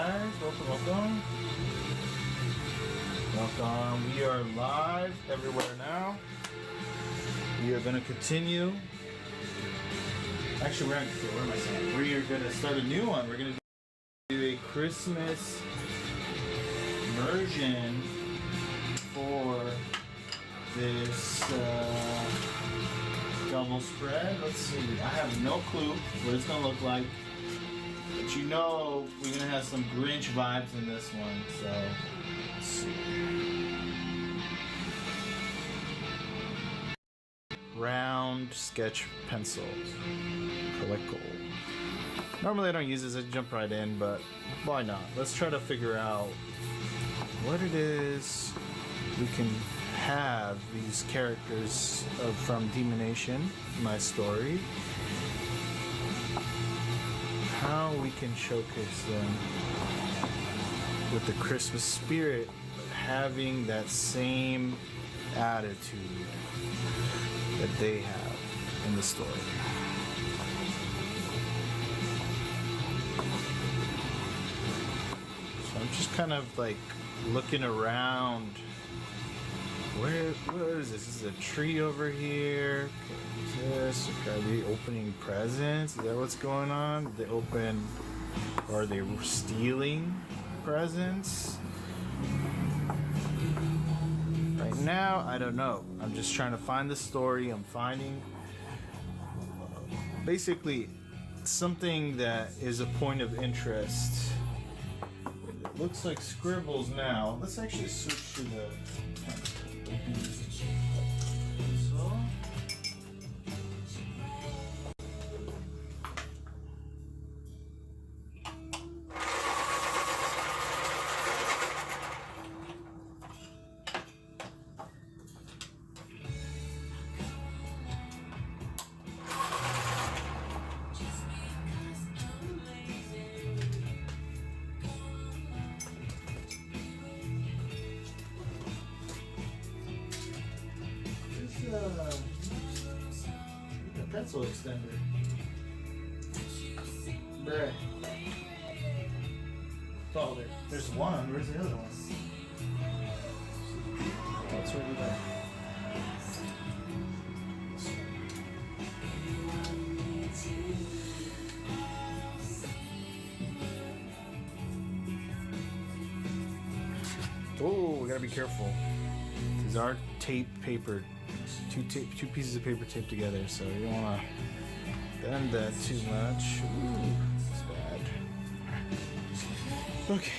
guys. Welcome. Welcome. We are live everywhere now. We are going to continue. Actually, where am I saying? We are going to start a new one. We're going to do a Christmas immersion for this double spread. Let's see. I have no clue what it's going to look like. But you know we're going to have some Grinch vibes in this one. So, let's see. Round sketch pencils. Collect gold. Normally I don't use this, I jump right in, but why not? Let's try to figure out what it is we can have these characters from Demonation, my story, how we can showcase them with the Christmas spirit, but having that same attitude that they have in the story. So I'm just kind of like looking around. What is this? This is a tree over here. Okay, is this? Are they opening presents? Is that what's going on? Did they open, or are they stealing presents? Right now, I don't know. I'm just trying to find the story. I'm finding basically something that is a point of interest. It looks like scribbles now. Let's actually switch to the pencil extender. There. Oh, there's one. Where's the other one? Oh, it's right there. Oh, we gotta be careful. These are paper. Two pieces of paper taped together, so you don't want to bend that too much. Ooh, it's bad. Okay.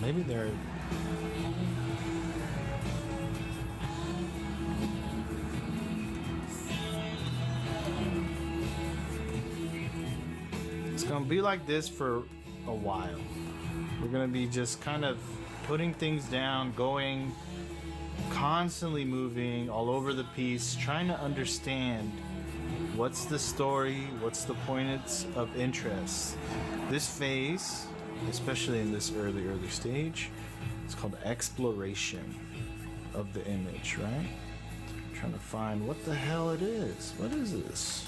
Maybe they're... It's gonna be like this for a while. We're gonna be just kind of putting things down, going, constantly moving all over the piece, trying to understand what's the story, what's the point of interest. This phase, especially in this early stage, it's called exploration of the image, right? I'm trying to find what the hell it is. What is this?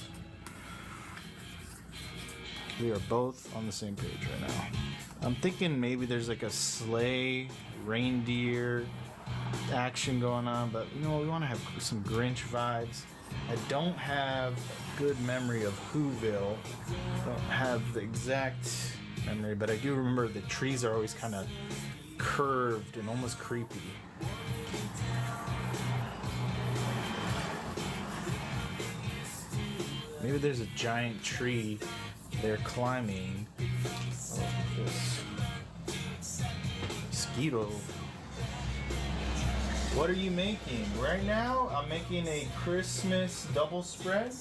We are both on the same page right now. I'm thinking maybe there's like a sleigh, reindeer action going on, but you know, we want to have some Grinch vibes. I don't have a good memory of Whoville. I don't have the exact memory, but I do remember the trees are always kind of curved and almost creepy. Maybe there's a giant tree they're climbing. Oh, this mosquito. What are you making? Right now, I'm making a Christmas double spread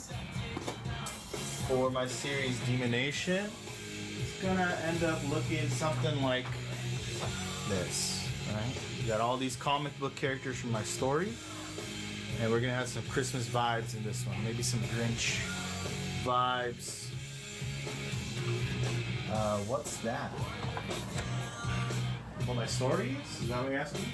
for my series Demonation. It's gonna end up looking something like this, right? We got all these comic book characters from my story, and we're gonna have some Christmas vibes in this one. Maybe some Grinch vibes. What's that? What my stories? Is that what you're asking?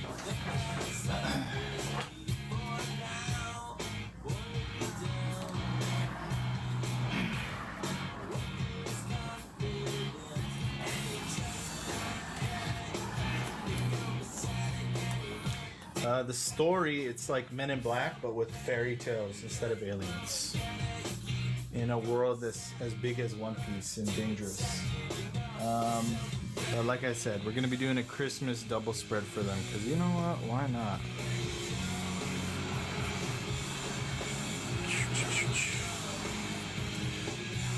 The story, it's like Men in Black, but with fairy tales instead of aliens. In a world that's as big as One Piece and dangerous. But like I said, we're gonna be doing a Christmas double spread for them, because you know what? Why not?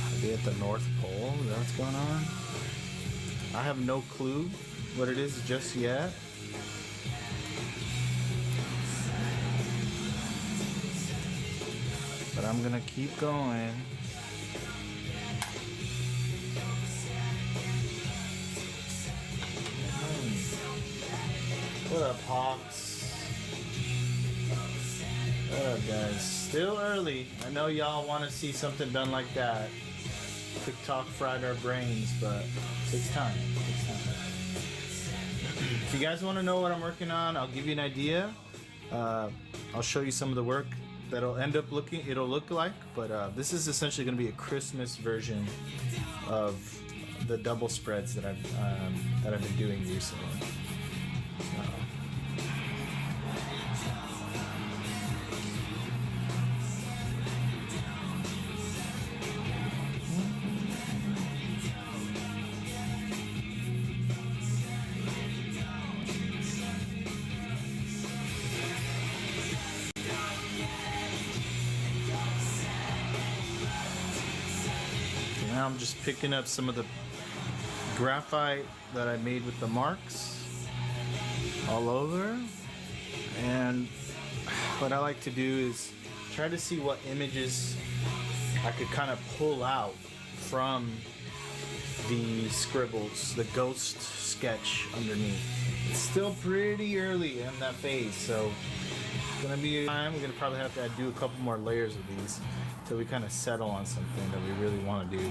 Are they at the North Pole? Is that what's going on? I have no clue what it is just yet. But I'm gonna keep going. What up, Hawks? What up, guys? Still early. I know y'all want to see something done like that. TikTok fried our brains, but it takes time. It takes time. If you guys want to know what I'm working on, I'll give you an idea. I'll show you some of the work that'll look like, but this is essentially going to be a Christmas version of the double spreads that I've been doing recently. Now I'm just picking up some of the graphite that I made with the marks all over, and what I like to do is try to see what images I could kind of pull out from the scribbles, the ghost sketch underneath. It's still pretty early in that phase, so it's gonna be time. We're gonna probably have to do a couple more layers of these till we kind of settle on something that we really want to do.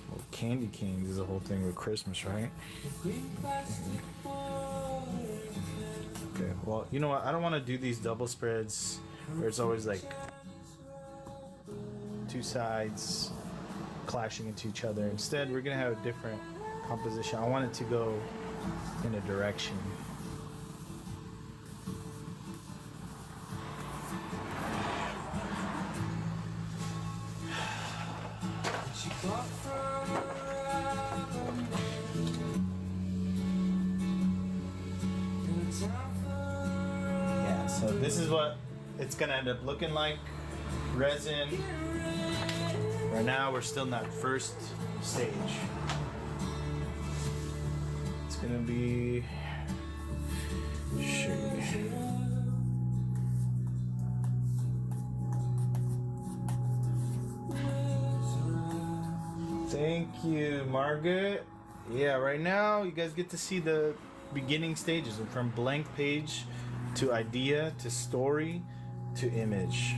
Well, candy canes is a whole thing with Christmas, right? Okay, well, you know what? I don't want to do these double spreads where it's always like two sides clashing into each other. Instead, we're gonna have a different composition. I want it to go in a direction. Yeah, so this is what it's gonna end up looking like. Resin. Right now we're still in that first stage. It's gonna be shady. Thank you, Margaret. Yeah, right now you guys get to see the beginning stages, from blank page to idea to story to image.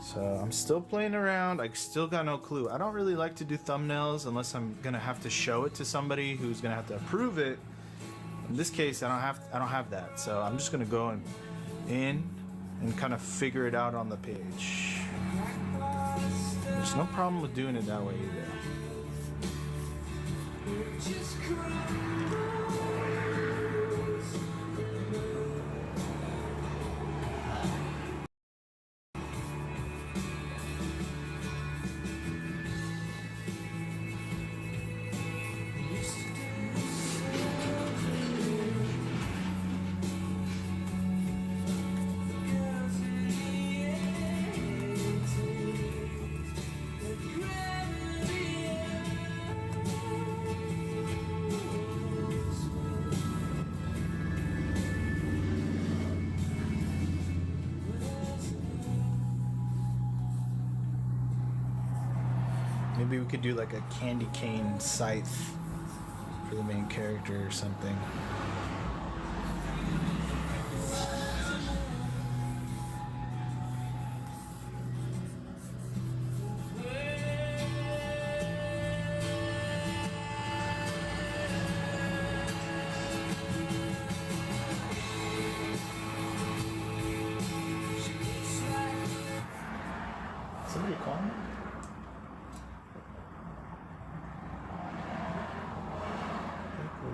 So I'm still playing around. I still got no clue. I don't really like to do thumbnails unless I'm gonna have to show it to somebody who's gonna have to approve it. In this case, I don't have that. So I'm just gonna go in and kind of figure it out on the page. There's no problem with doing it that way either. Maybe we could do like a candy cane scythe for the main character or something.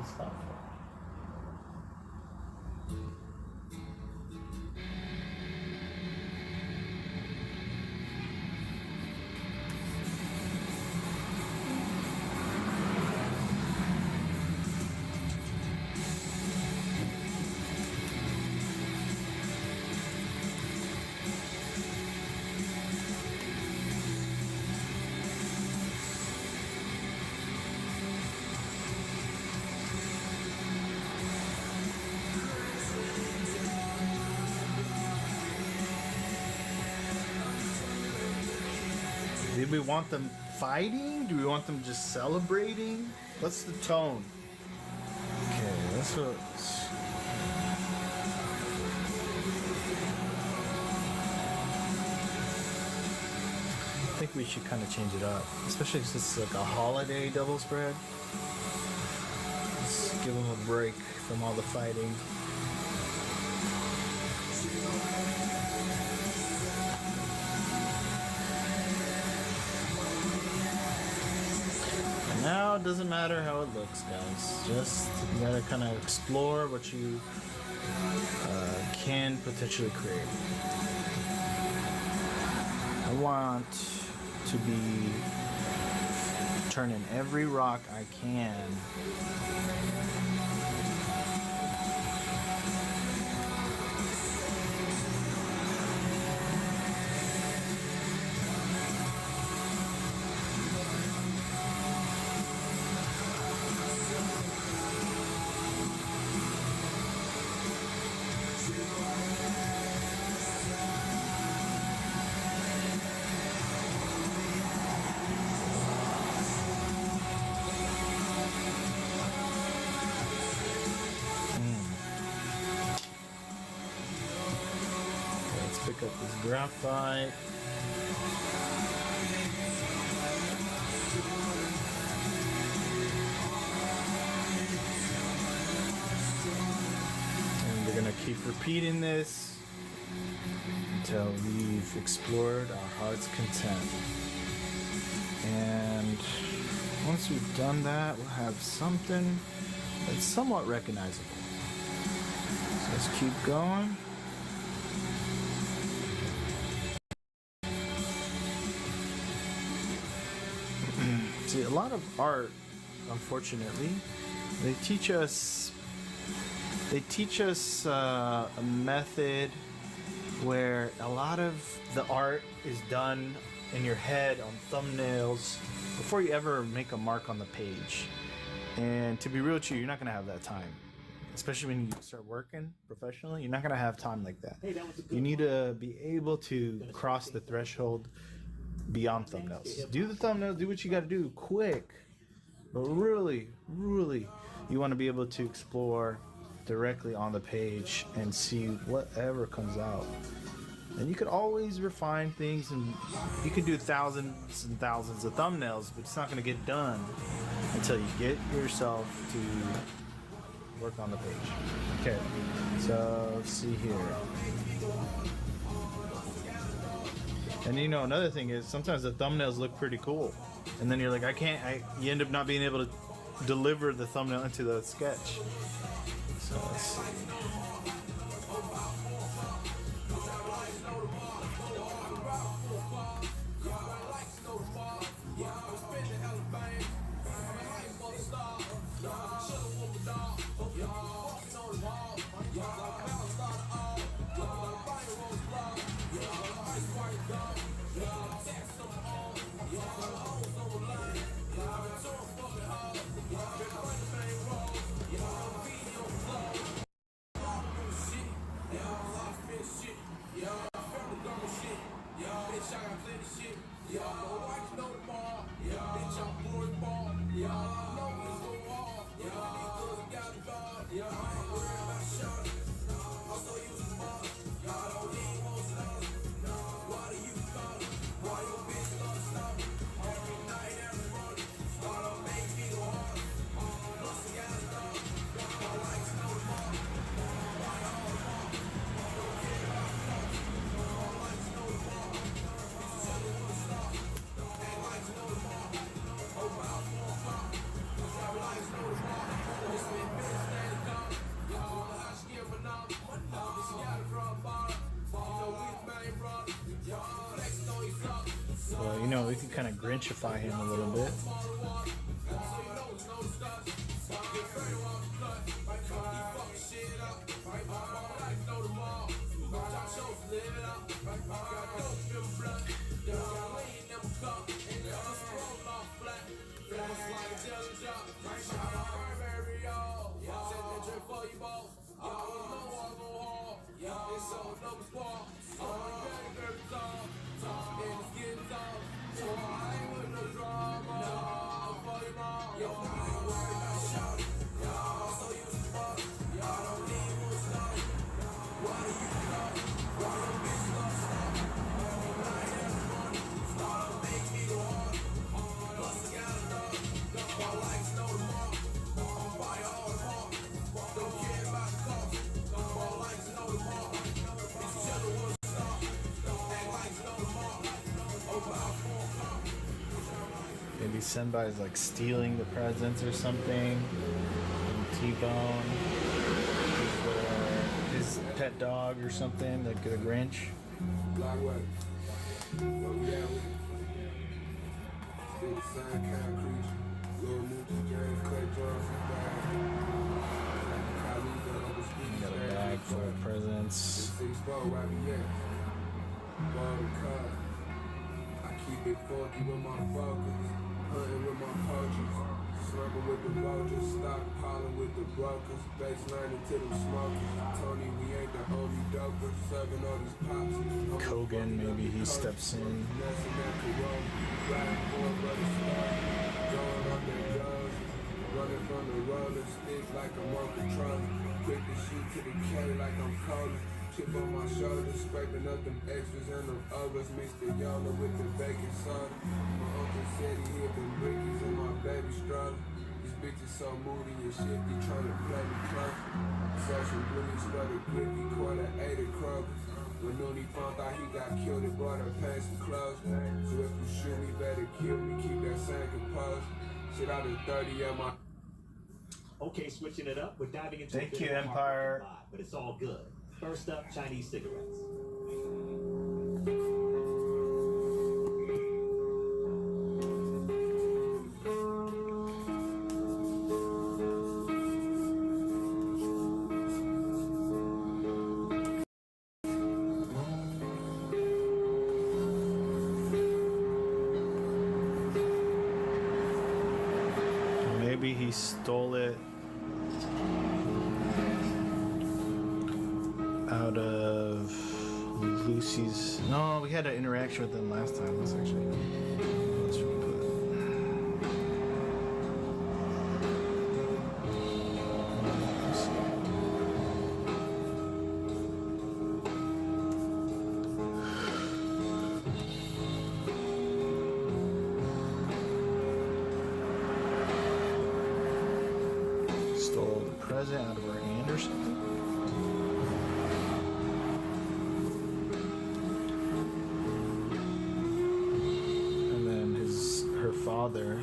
this stop for? Do we want them fighting? Do we want them just celebrating? What's the tone? Okay, that's what. I think we should kind of change it up, especially since it's like a holiday double spread. Let's give them a break from all the fighting. Now it doesn't matter how it looks, guys. Just you gotta kind of explore what you can potentially create. I want to be turning every rock I can. Pick up this graphite. And we're gonna keep repeating this until we've explored our heart's content. And once we've done that, we'll have something that's somewhat recognizable. So let's keep going. See, a lot of art, unfortunately, they teach us a method where a lot of the art is done in your head on thumbnails before you ever make a mark on the page. And to be real with you, you're not gonna have that time, especially when you start working professionally. You're not gonna have time like that. You need to be able to cross the threshold beyond thumbnails. Do the thumbnails, do what you gotta do quick, but really you want to be able to explore directly on the page and see whatever comes out. And you could always refine things, and you could do thousands and thousands of thumbnails, but it's not going to get done until you get yourself to work on the page. Okay, so let's see here. And you know, another thing is sometimes the thumbnails look pretty cool, and then you're like, you end up not being able to deliver the thumbnail into the sketch. So let's see. we can kind of Grinchify him a little bit. Maybe somebody's like stealing the presents or something. And T-Bone, his pet dog or something, like a Grinch. Got a bag full of presents. Keep it funky with my focus, hunting with my poachers, slumping with the vultures, stockpiling with the brokers, baseline into them smokers. Tony, we ain't the only dopers, serving all these pops. Kogan, maybe he steps in. Running from the roller, stick like a monkey trolley. Quick to shoot to the K like I'm calling. Chip on my shoulder, scraping up them extras and them overs. Mix the yellow with the baking soda. My uncle said he hit them brickies in my baby stroller. These bitches so moody and shifty, trying to play me close. Social blues for the grippy, $7:45 at Kroger. When Noonie found out he got killed, it brought her pants and clothes. So if you shoot me, better kill me, keep that same composed. Shit out of 30 at my... Okay, switching it up, we're diving into Thank you, Empire. But it's all good. First up, Chinese cigarettes. Maybe he stole it out of Lucy's. No, we had an interaction with them last time. Let's actually. Let's put. Stole the present out of her hand or something. Father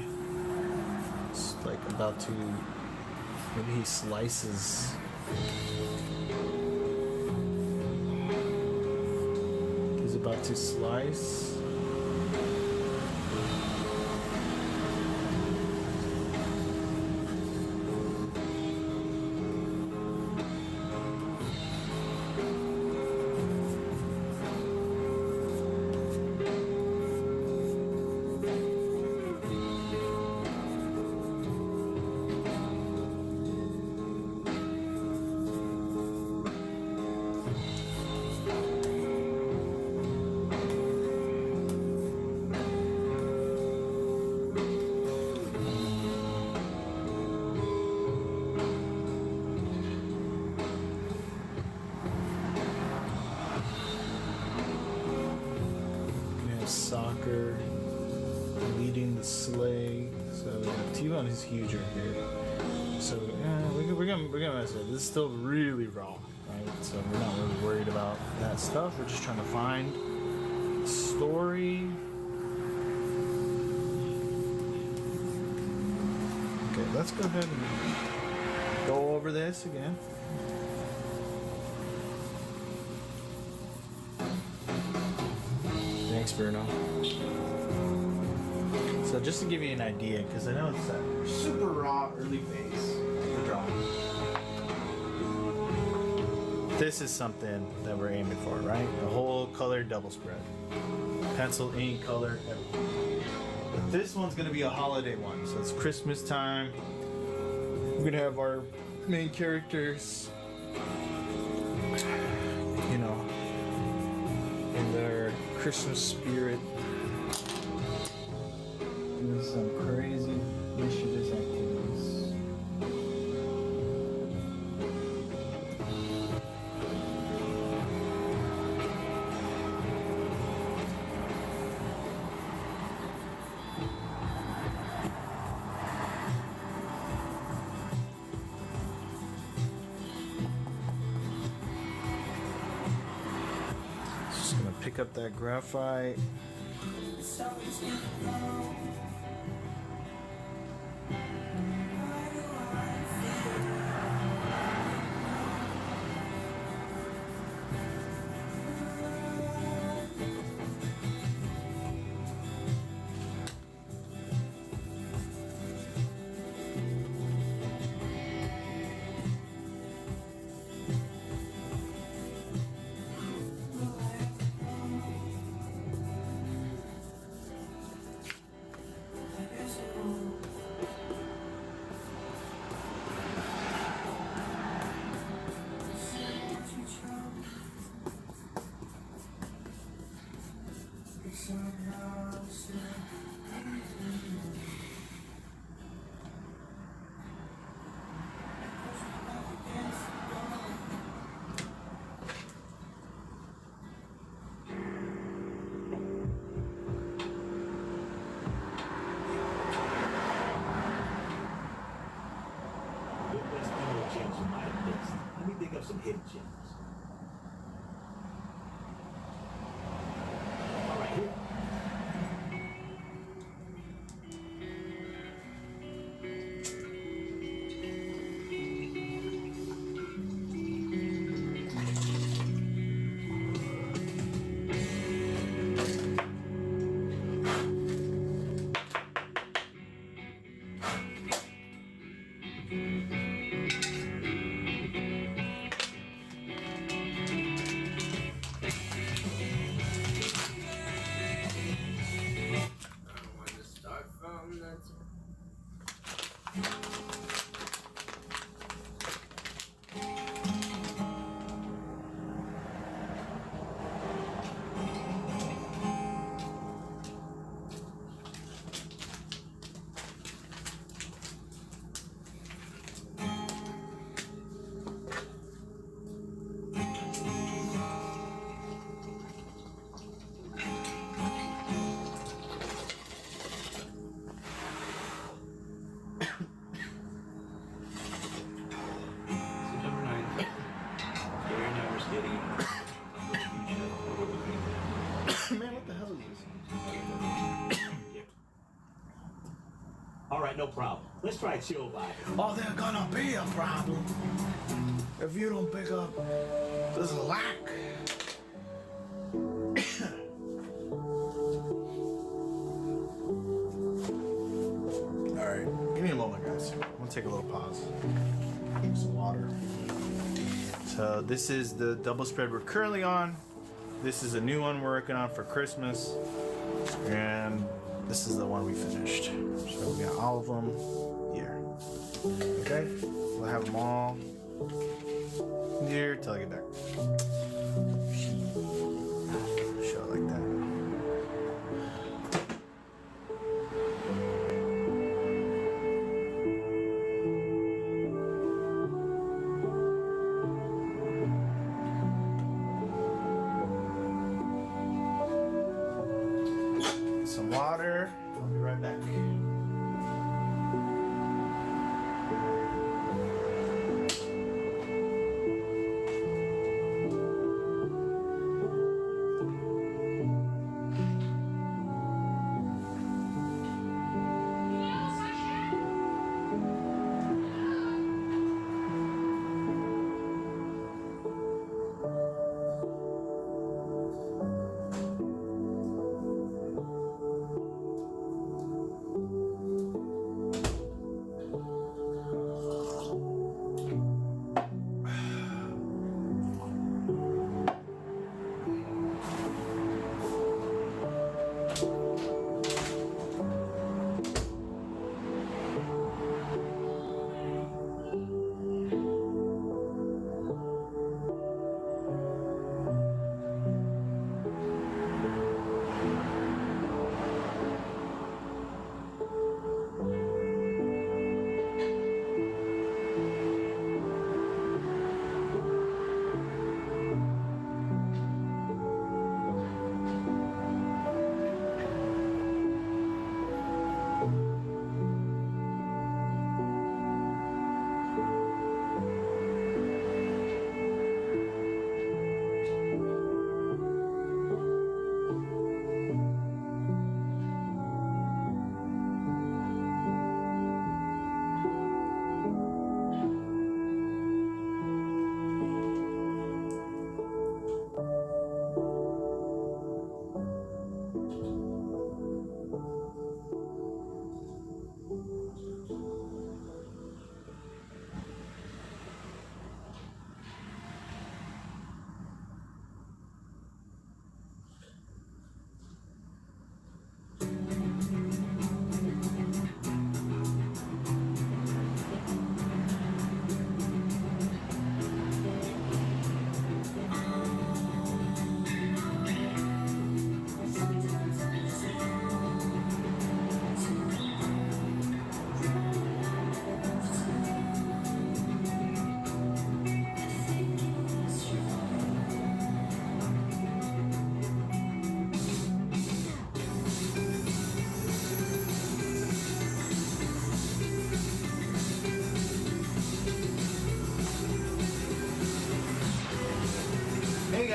is like about to, maybe he slices. He's about to slice. Soccer, leading the sleigh. So T-Bone is huge right here. So we're gonna mess with it. This is still really raw, right? So we're not really worried about that stuff. We're just trying to find the story. Okay, let's go ahead and go over this again. Thanks, Bruno. So just to give you an idea, because I know it's a super raw early phase of the drawing. This is something that we're aiming for, right? The whole color double spread. Pencil, ink, color, everything. But this one's gonna be a holiday one, so it's Christmas time. We're gonna have our main characters, you know, in their Christmas spirit, doing some crazy mischievous activities. Just gonna pick up that graphite. Good best mineral gems you might have missed. Let me dig up some hidden gems. All right, here. Man, what the hell is this? All right, no problem. Let's try chill vibe. Oh, there's gonna be a problem if you don't pick up this lack. Alright, give me a moment, guys. I'm gonna take a little pause. Some water. So this is the double spread we're currently on. This is a new one we're working on for Christmas. And this is the one we finished. So we got all of them here. Okay? We'll have them all here till I get back. Show it like that. Some water. I'll be right back.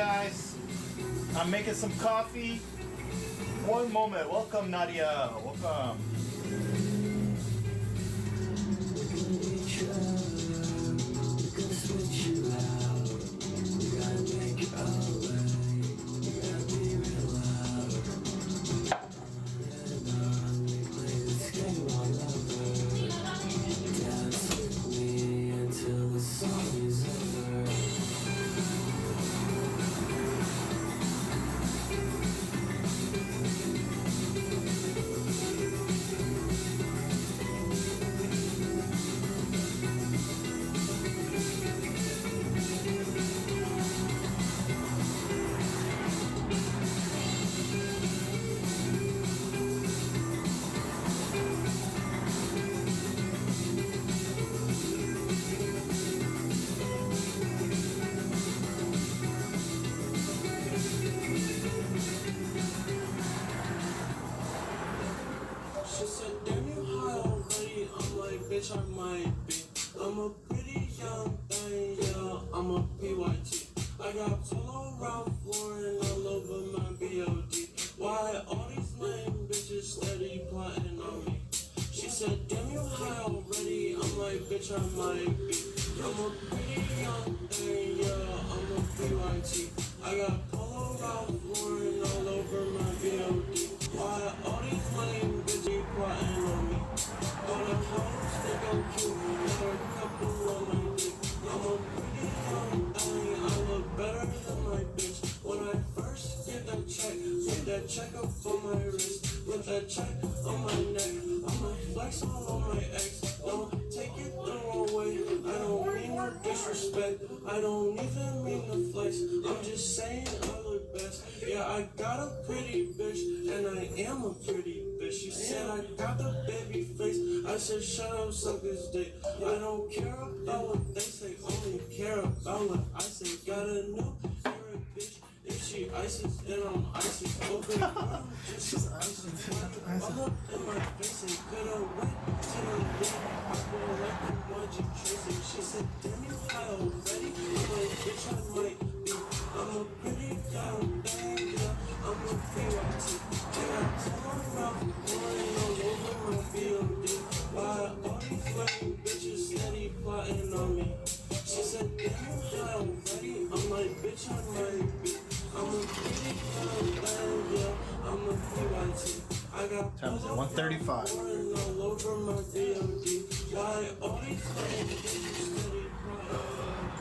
guys. I'm making some coffee. One moment. Welcome, Nadia. Welcome. She said, damn you high already. I'm like, bitch, I might be. I'm a pretty young thing, yeah, I'm a PYT. I got Polo Ralph Lauren all over my BOD. Why all these lame bitches steady plotting on me? She said, damn you high already. I'm like, bitch, I might be. I'm a pretty young thing, yeah, I'm a PYT. I got Polo Ralph Lauren all over my BOD. Why all these lame bitches plotting on me? All the hoes think I'm cute, got a couple on my dick. I'm a pretty young thing, I look better than my bitch. When I first get that check up on my wrist, with that check on my neck, I'ma flex all on my ex. Don't take it the wrong way, I don't mean no disrespect, I don't even mean to flex, I'm just saying I look best. Yeah, I got a pretty bitch, and I am a pretty bitch. She said I got the baby face, I said shut up, suck this dick. I don't care about what they say, only care about what I say. Got a new era, bitch. If she ISIS, then I'm ISIS. Open I'm just ISIS. All up in my face and could've went to the left. I feel like I'm watching Tracy. She said, damn you high already. I'm like, bitch, I might be. I'm a pretty young thing, yeah. I'm a PYT. I got someone around running all over my BOD. Why all these lame bitches steady plotting on me? She said, damn you high already. I'm like, bitch, I might be. I'm a pretty young thing, yeah. I'm a PYT. I got Time is at 1:35. all over my BOD. Why all these lame bitches steady plotting on me?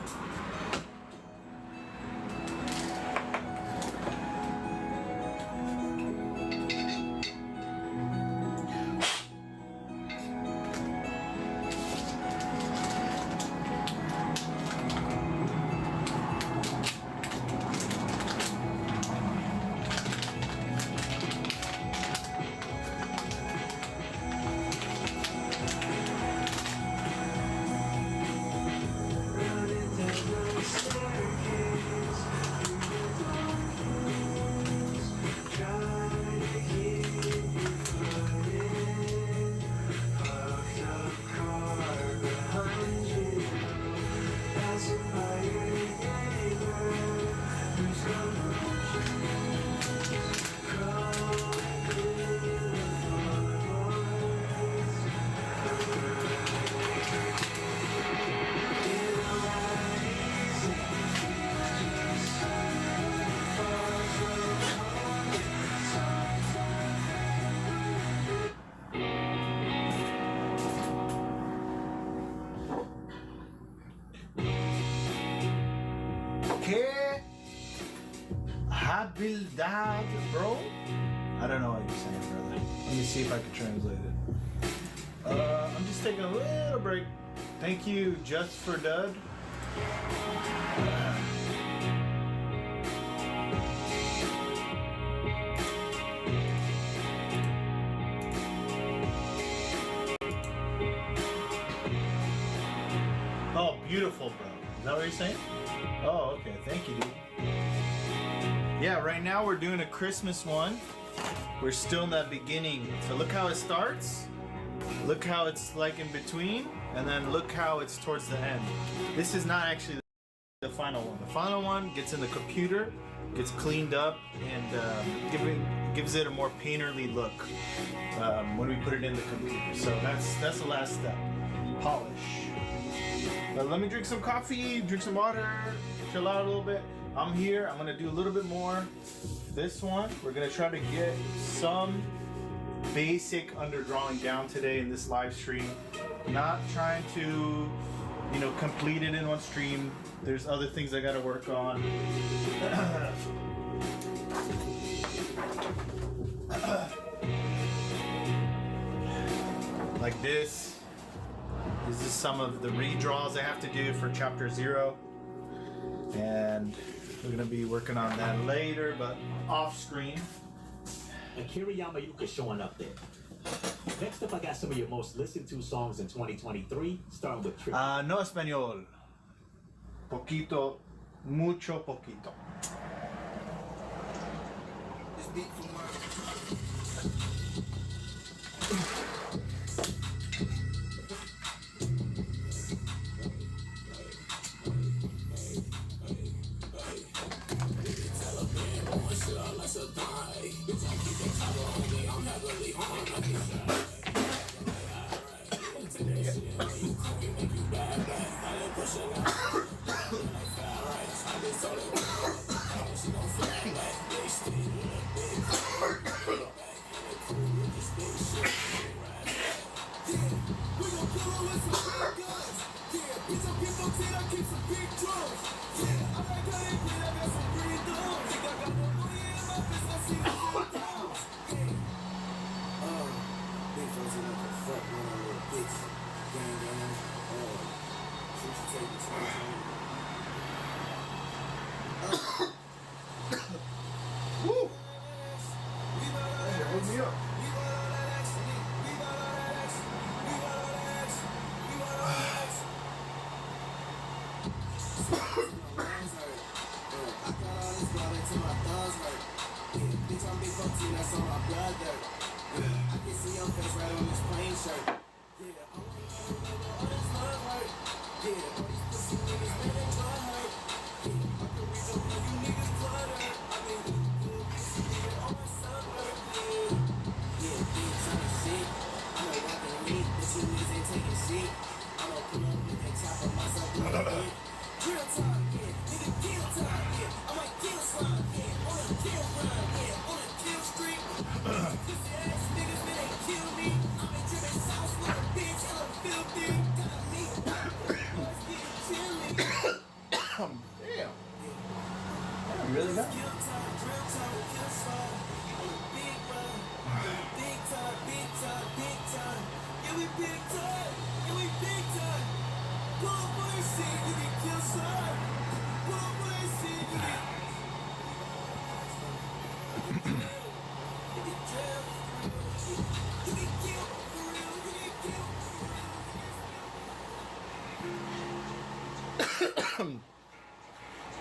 ¿Qué habilidad, bro? I don't know what you're saying, brother. Let me see if I can translate it. I'm just taking a little break. Thank you, Just for Dud. Oh, beautiful, bro. Is that what you're saying? Oh, okay. Thank you, dude. Yeah, right now we're doing a Christmas one. We're still in that beginning. So look how it starts. Look how it's like in between. And then look how it's towards the end. This is not actually The final one gets in the computer, gets cleaned up, and gives it a more painterly look when we put it in the computer. So that's the last step, polish. But let me drink some coffee, drink some water, chill out a little bit. I'm here. I'm gonna do a little bit more. This one, we're gonna try to get some basic underdrawing down today in this live stream. Not trying to, complete it in one stream. There's other things I gotta work on. Like this. This is some of the redraws I have to do for chapter 0. And we're gonna be working on that later, but off screen. Akira Yamayuka showing up there. Next up, I got some of your most listened to songs in 2023, starting with Trip. No español. Poquito, mucho poquito. This beat for my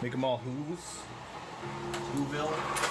Make them all Who's. Whoville.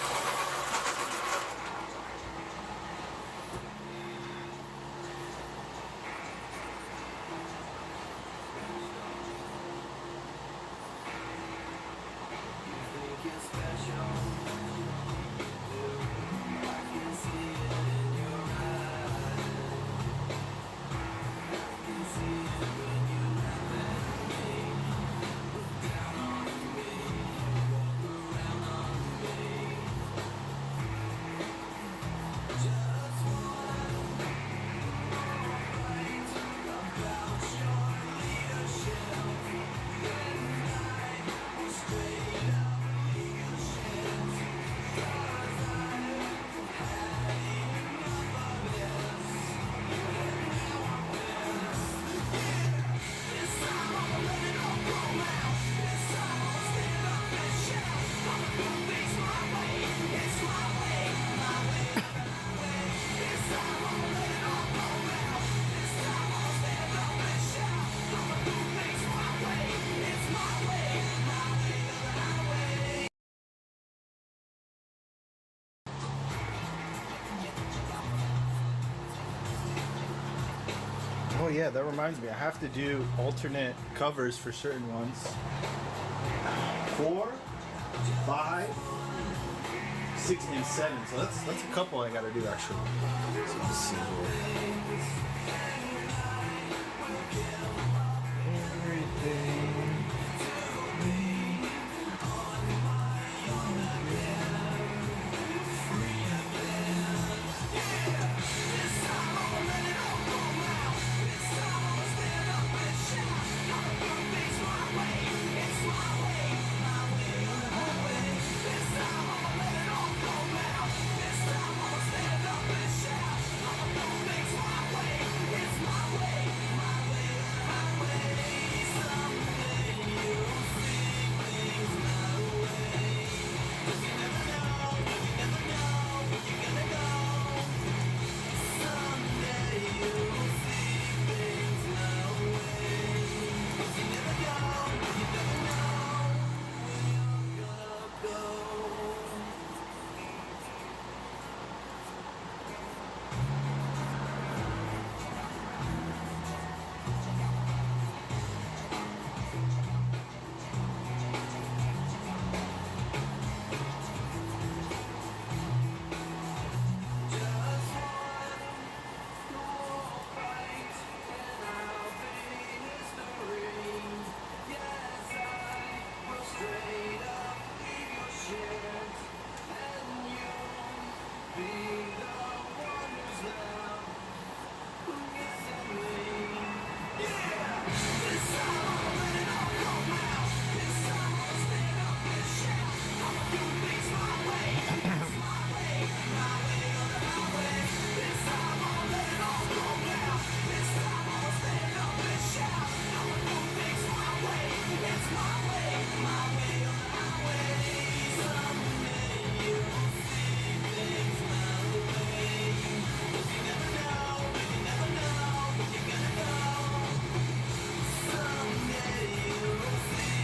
Oh yeah, that reminds me. I have to do alternate covers for certain ones. 4, 5, 6, and 7. So that's a couple I gotta do actually. So let's see here.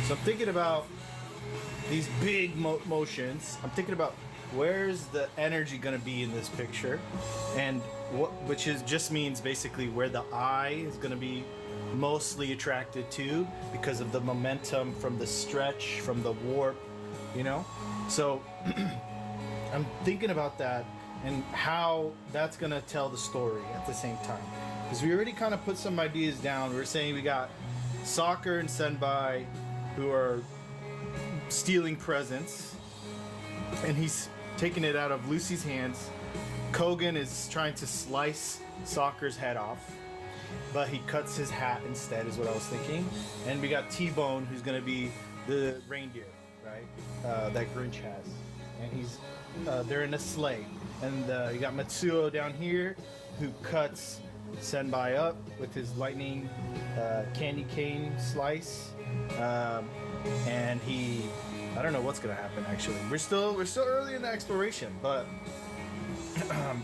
So I'm thinking about these big motions. I'm thinking about where's the energy going to be in this picture, and just means basically where the eye is going to be mostly attracted to because of the momentum from the stretch, from the warp, you know. So I'm thinking about that and how that's going to tell the story at the same time, because we already kind of put some ideas down. We're saying we got Soccer and Senbai who are stealing presents, and he's taking it out of Lucy's hands. Kogan is trying to slice Soccer's head off, but he cuts his hat instead, is what I was thinking. And we got T-Bone, who's gonna be the reindeer, right? That Grinch has, and he's they're in a sleigh. And you got Matsuo down here, who cuts Senbai up with his lightning candy cane slice, and I don't know what's gonna happen actually. We're still early in the exploration, but I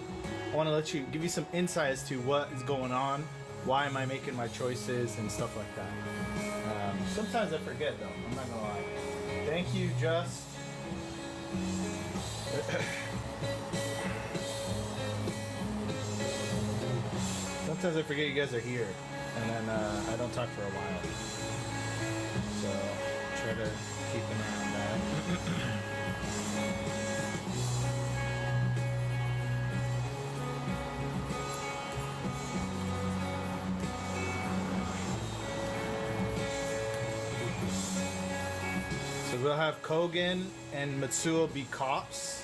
want to give you some insight as to what is going on, why am I making my choices and stuff like that. Sometimes I forget though, I'm not gonna lie. Thank you, Just. Sometimes I forget you guys are here, and then I don't talk for a while. So try to keep an eye on that. So we'll have Kogan and Matsuo be cops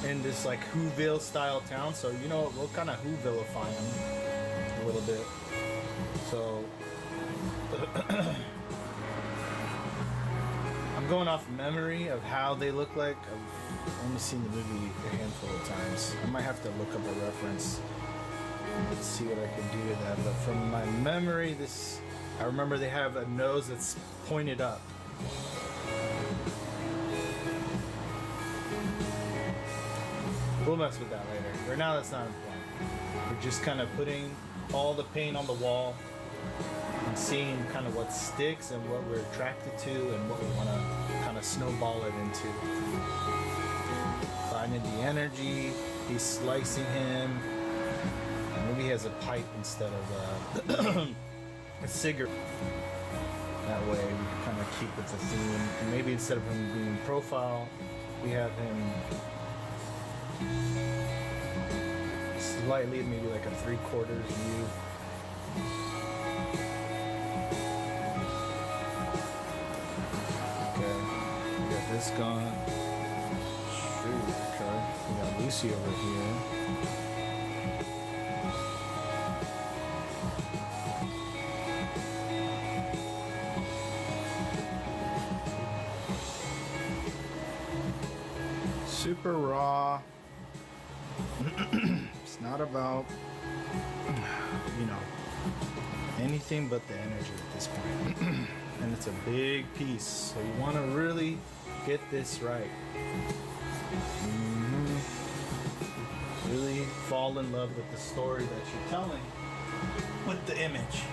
in this like Whoville style town. So you know we'll kind of Whovilleify them a little bit. So I'm going off memory of how they look like. I've only seen the movie a handful of times. I might have to look up a reference and see what I can do with that. But from my memory, I remember they have a nose that's pointed up. We'll mess with that later. Right now, that's not important. We're just kind of putting all the paint on the wall and seeing kind of what sticks and what we're attracted to and what we want to kind of snowball it into. Finding the energy, he's slicing him. Maybe he has a pipe instead of a cigarette. That way we can kind of keep with the theme. And maybe instead of him being in profile, we have him slightly, maybe like a 3/4 view. Okay, we got this gone. Shoot, okay. We got Lucy over here. Super raw. It's not about, you know, anything but the energy at this point. And it's a big piece, so you want to really get this right. Really fall in love with the story that you're telling with the image.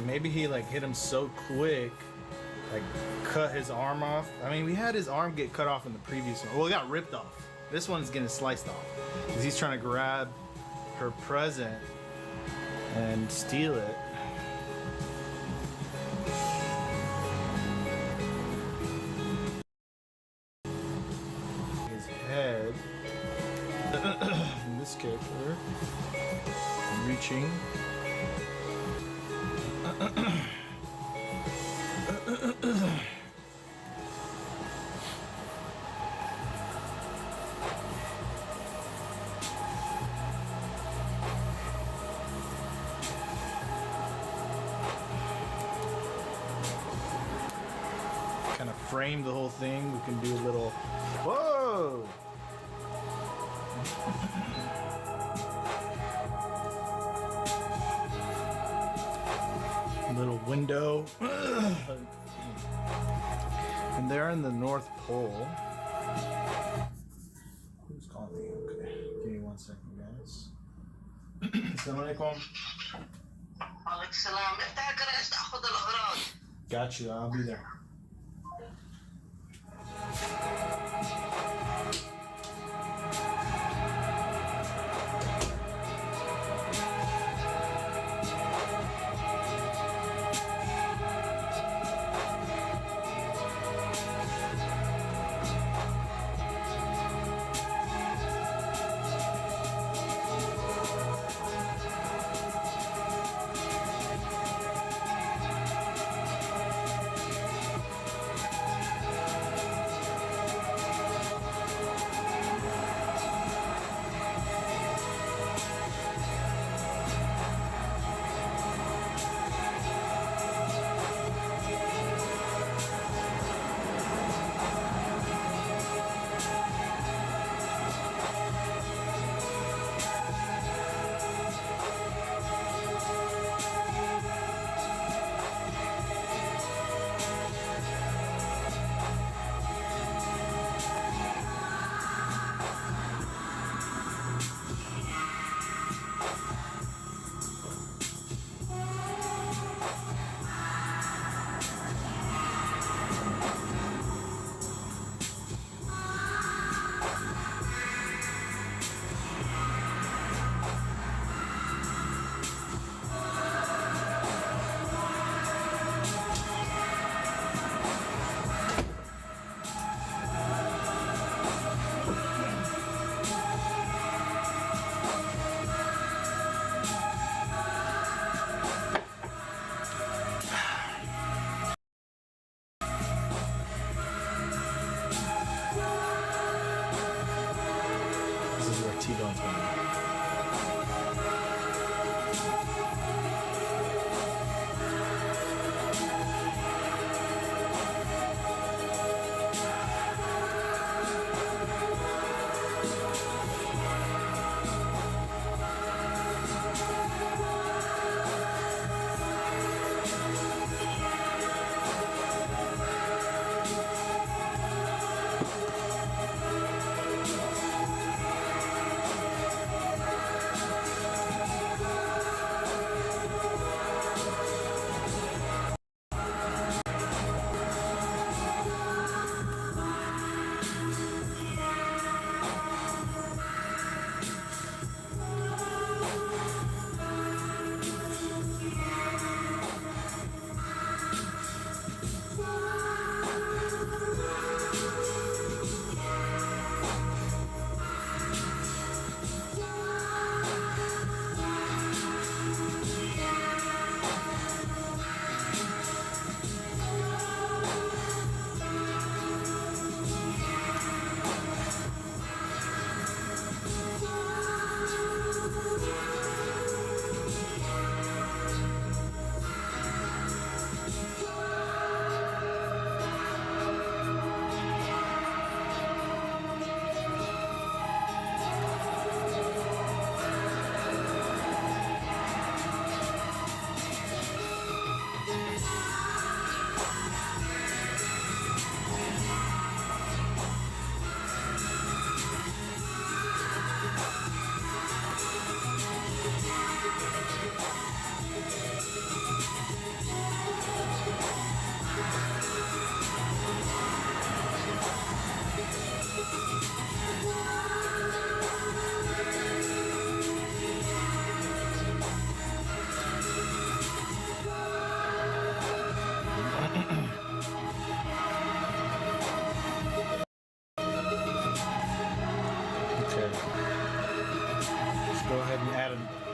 Maybe he like hit him so quick, like cut his arm off. I mean, we had his arm get cut off in the previous one. Well, it got ripped off. This one's getting sliced off because he's trying to grab her present and steal it. His head. In this character, reaching. Kind of frame the whole thing. We can do a little whoa. Little window. And they're in the North Pole. Who's calling me? Okay. Give me 1 second, guys. Assalamualaikum. عليك السلام افتح جرس تاخذ الاغراض. Got you. I'll be there.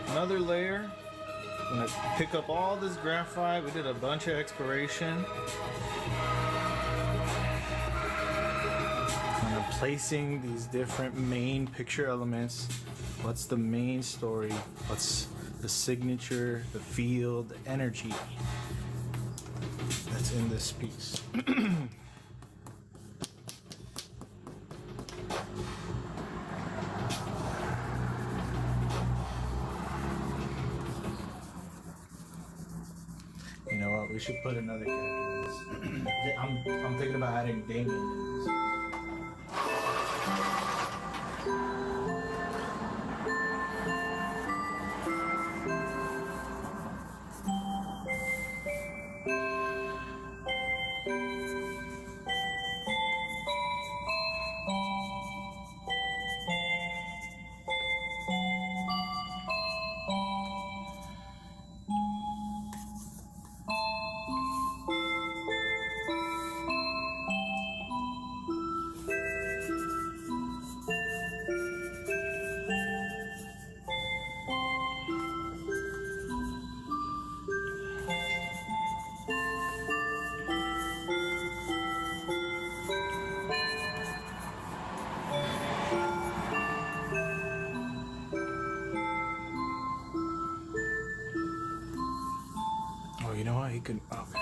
another layer. I'm gonna pick up all this graphite. We did a bunch of exploration. Kind of placing these different main picture elements. What's the main story? What's the signature, the feel, the energy that's in this piece? You know what? We should put another character in this. I'm thinking about adding Damien in this. Oh, you know what? He could. Okay.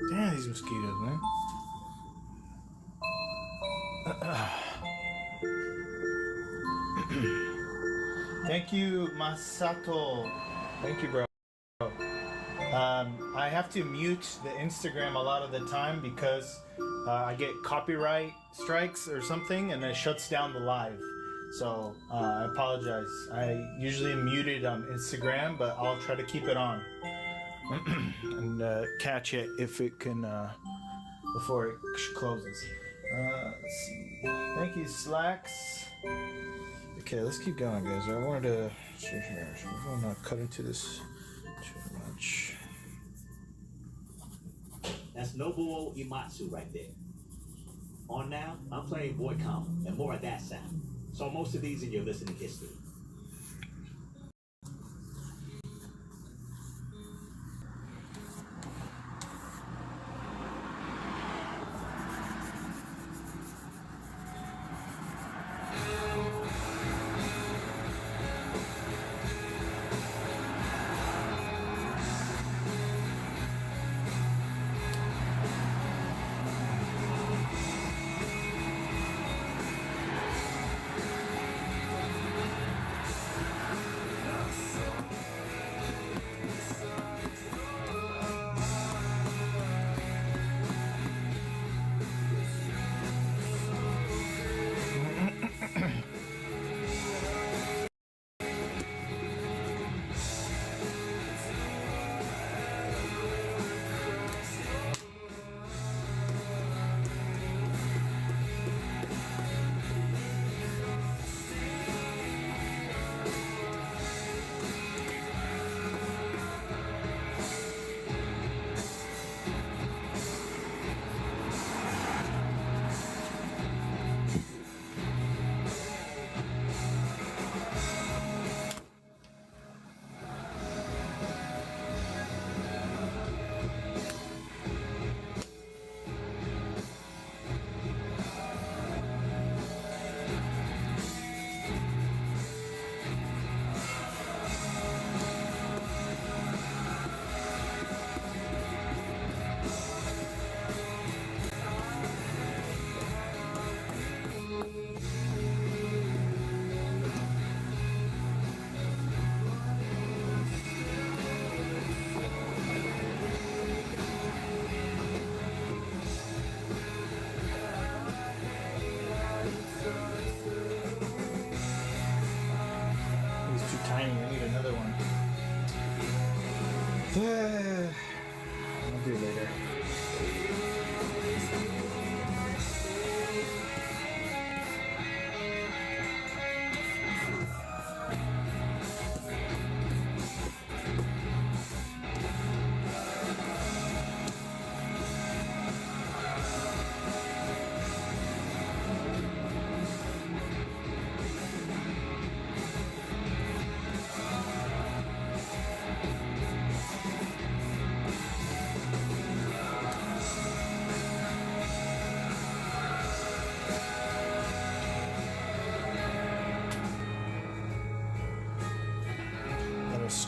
Damn, these mosquitoes, man. Thank you, Masato. Thank you, bro. I have to mute the Instagram a lot of the time because I get copyright strikes or something and it shuts down the live. So I apologize. I usually mute it on Instagram, but I'll try to keep it on and catch it if it can before it closes. Let's see. Thank you, Slacks. Okay, let's keep going, guys. I wanted to see here. I'm not cut into this too much. That's Nobuo Imatsu right there. On now, I'm playing Boy Combo and more of that sound. So most of these in your listening history.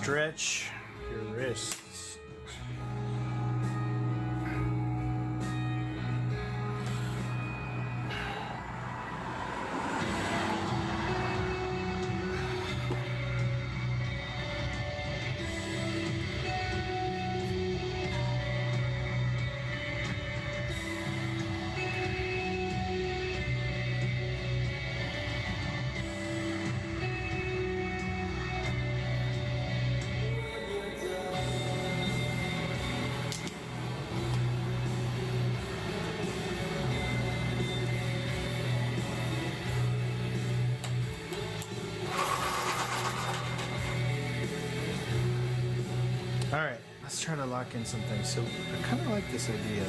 stretch your wrists. All right, let's try to lock in some things. So I kind of like this idea,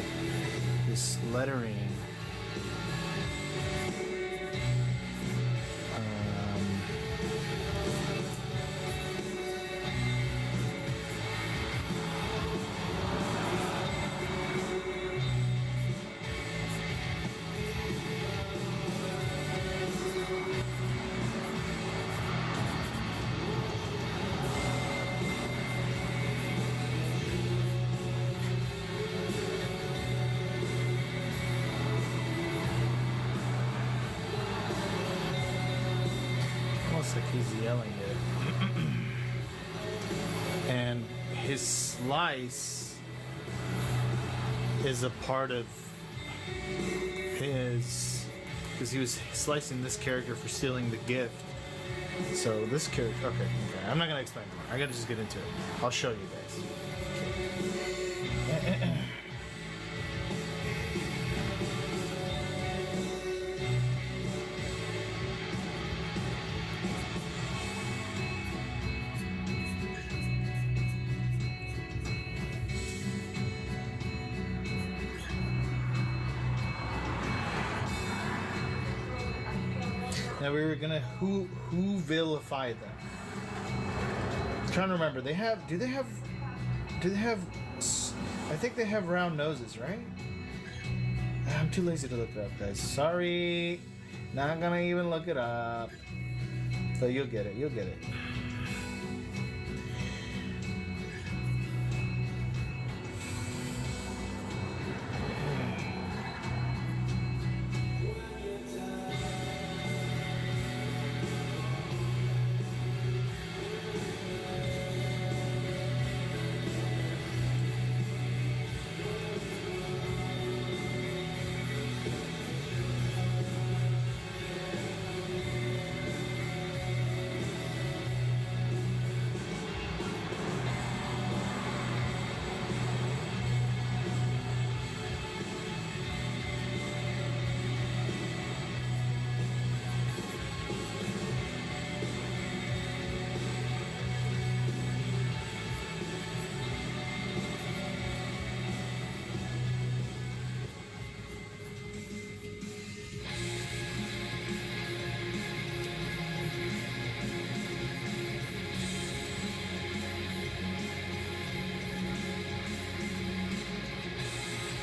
this lettering. Almost like he's yelling it. And his slice is a part of his, because he was slicing this character for stealing the gift. So this character, okay, I'm not gonna explain more. I gotta just get into it. I'll show you guys. Now we were gonna who vilify them. I'm trying to remember. Do they have? I think they have round noses, right? I'm too lazy to look it up, guys. Sorry, not gonna even look it up. So you'll get it. You'll get it.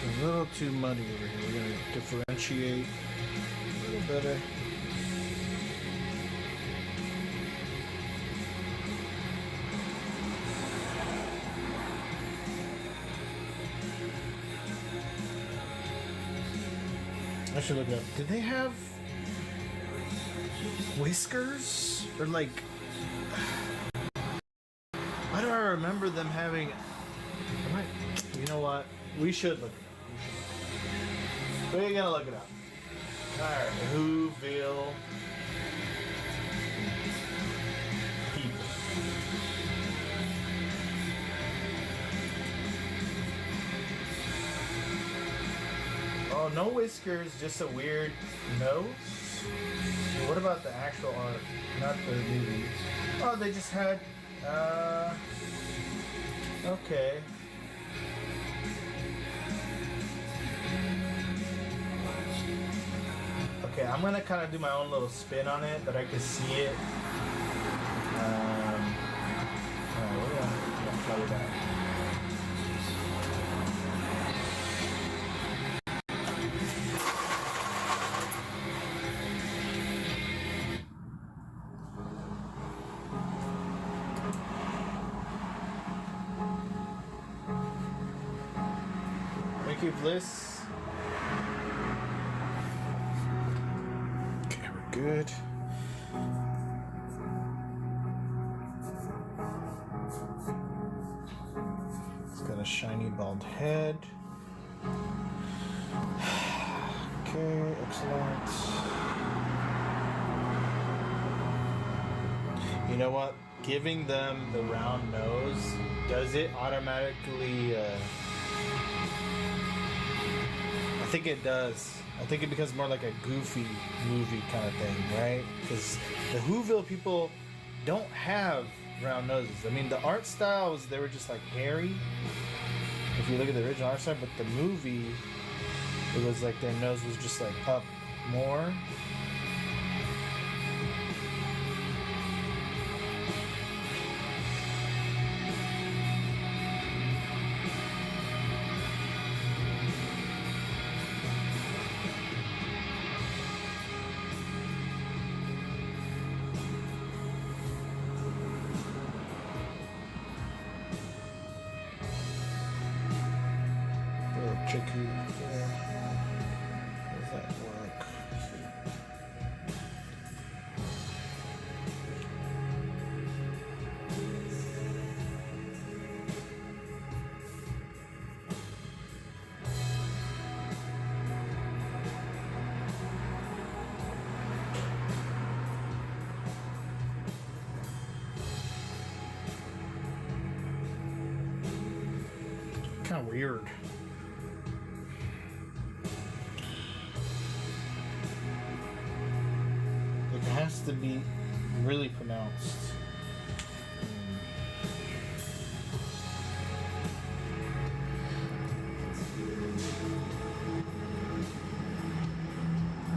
A little too muddy over here. We're gonna differentiate a little better. I should look it up. Did they have whiskers? Or like, why do I remember them having? You know what? We should look it up. We're gonna look it up. Alright, Whoville people. Oh, no whiskers, just a weird nose? What about the actual art? Not the movie. Oh, they just had, okay. Okay, I'm gonna kind of do my own little spin on it, but I can see it. Alright, we're gonna play that. Thank you, Bliss. Okay, we're good. It's got a shiny bald head. Okay, excellent. You know what? Giving them the round nose, does it automatically... I think it does. I think it becomes more like a goofy movie kind of thing, right? Because the Whoville people don't have round noses. I mean, the art styles, they were just like hairy. If you look at the original art style, but the movie, it was like their nose was just like up more. Tricky. Yeah. How does that work? Kind of weird. It has to be really pronounced.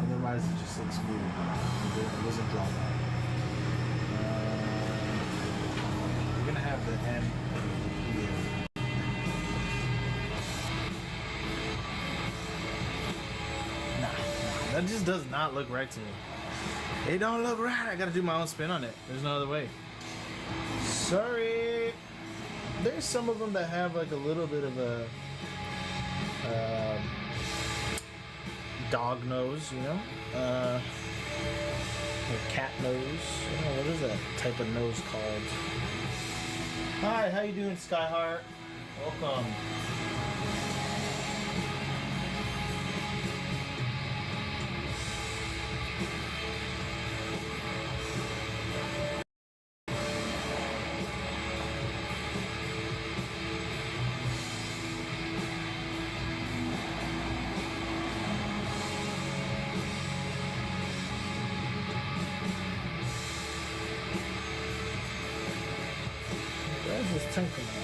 Otherwise, it just looks weird. It doesn't draw that. We're gonna have the M here. Nah, that just does not look right to me. It don't look right. I gotta do my own spin on it. There's no other way. Sorry. There's some of them that have like a little bit of a dog nose, you know, or cat nose. I don't know, what is that type of nose called? Hi, how you doing, Skyheart? Welcome. Where's this tank coming out?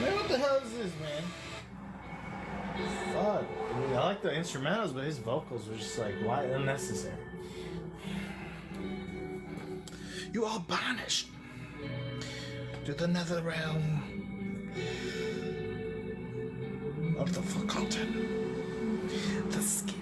Man, what the hell is this, man? Fuck. I mean, I like the instrumentals, but his vocals were just like, why unnecessary? You are banished to the nether realm of the forgotten, the skipped.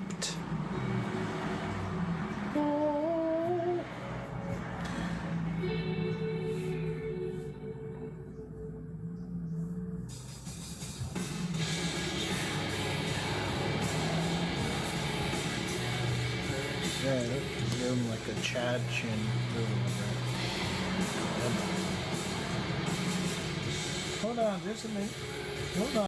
Yeah, give him like a Chad chin. Hold on, just a minute. Hold on.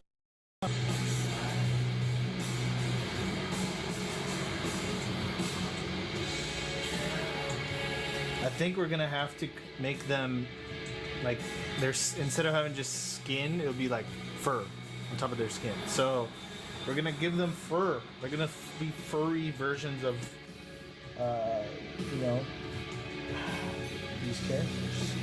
I think we're gonna have to make them like there's instead of having just skin, it'll be like fur on top of their skin. So we're gonna give them fur. They're gonna be furry versions of, you know, these characters.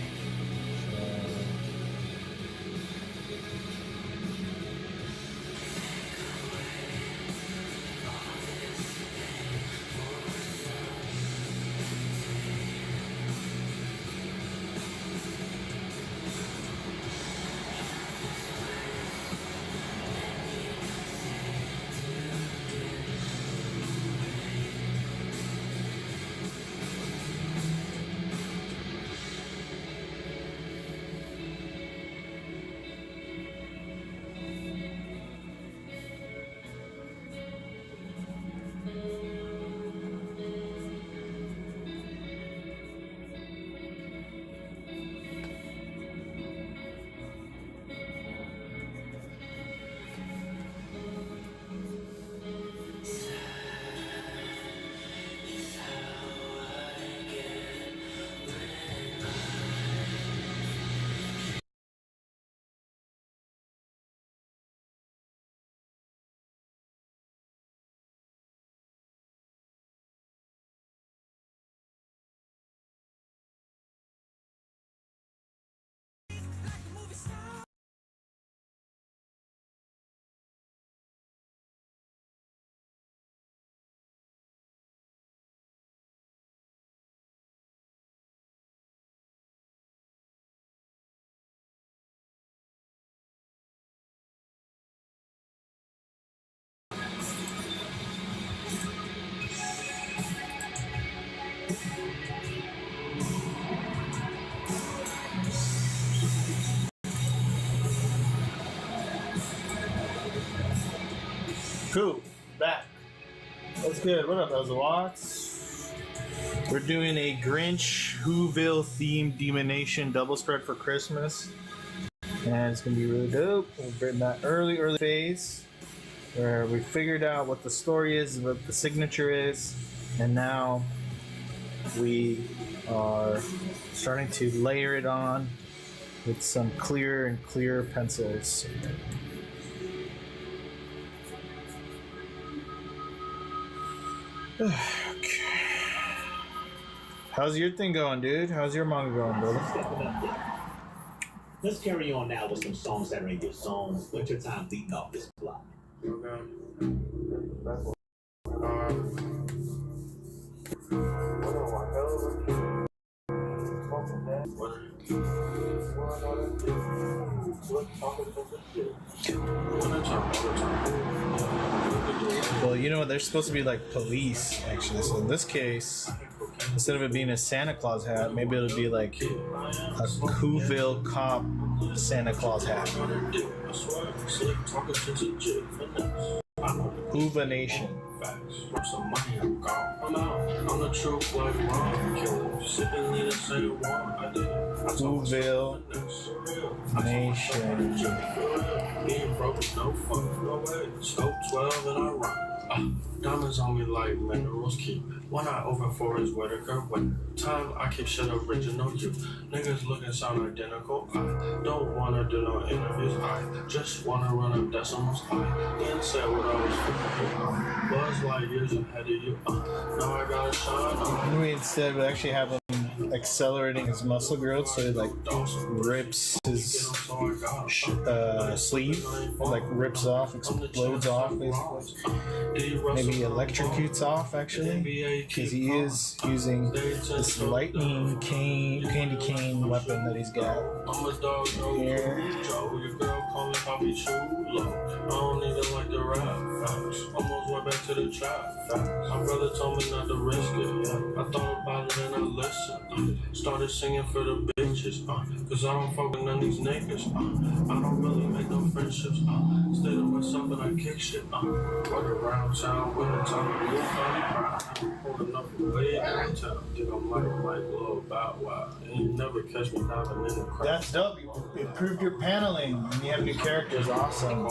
Cool, back. What's good? What up, Elza Watts? We're doing a Grinch Whoville themed Demonation double spread for Christmas, and it's gonna be really dope. We're in that early phase where we figured out what the story is, what the signature is, and now we are starting to layer it on with some clearer and clearer pencils. Okay. How's your thing going, dude? How's your manga going, brother? Let's carry on now with some songs that are in your zone. Wintertime leading off this block. Okay. Well, you know what? They're supposed to be like police, actually. So in this case, instead of it being a Santa Claus hat, maybe it'll be like a Whoville cop Santa Claus hat. Whova Nation. Whoville Nation. Scope 12 and I run. Diamonds on me like minerals keep. One eye open for his weather curve. Time I keep shit original you. Niggas looking sound identical. I don't wanna do no interviews. I just wanna run up decimals. I didn't say what I was feeling. Buzz like years ahead of you. Now I gotta shine on. We instead would actually have him accelerating his muscle growth, so he like rips his sleeve, like rips off, explodes off, basically. Maybe electrocutes off, actually, because he is using this lightning candy cane weapon that he's got here. I don't even like the rap facts. Almost went back to the trap facts. My brother told me not to risk it. Yeah. I thought about it and I listened. Started singing for the bitches. Cause I don't fuck with none of these niggas. I don't really make no friendships. Stay to myself and I kick shit. Run around town with a time. You'll find proud. Pulling up way downtown. Think I'm like little Bow Wow. And you never catch me diving in the crowd. That's dope. You improved your paneling and you have new characters. Awesome.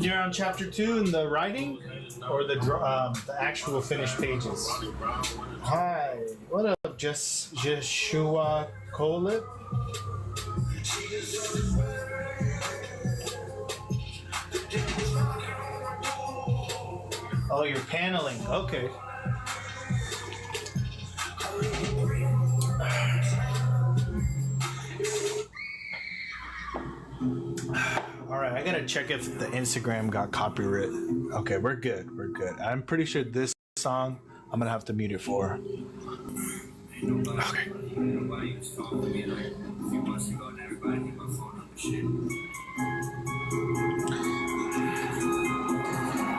You're on chapter 2 in the writing, or the actual finished pages? Hi, what up, Joshua Colip? Oh, you're paneling. Okay. All right, I gotta check if the Instagram got copyright. Okay, we're good. We're good. I'm pretty sure this song I'm gonna have to mute it for. Okay.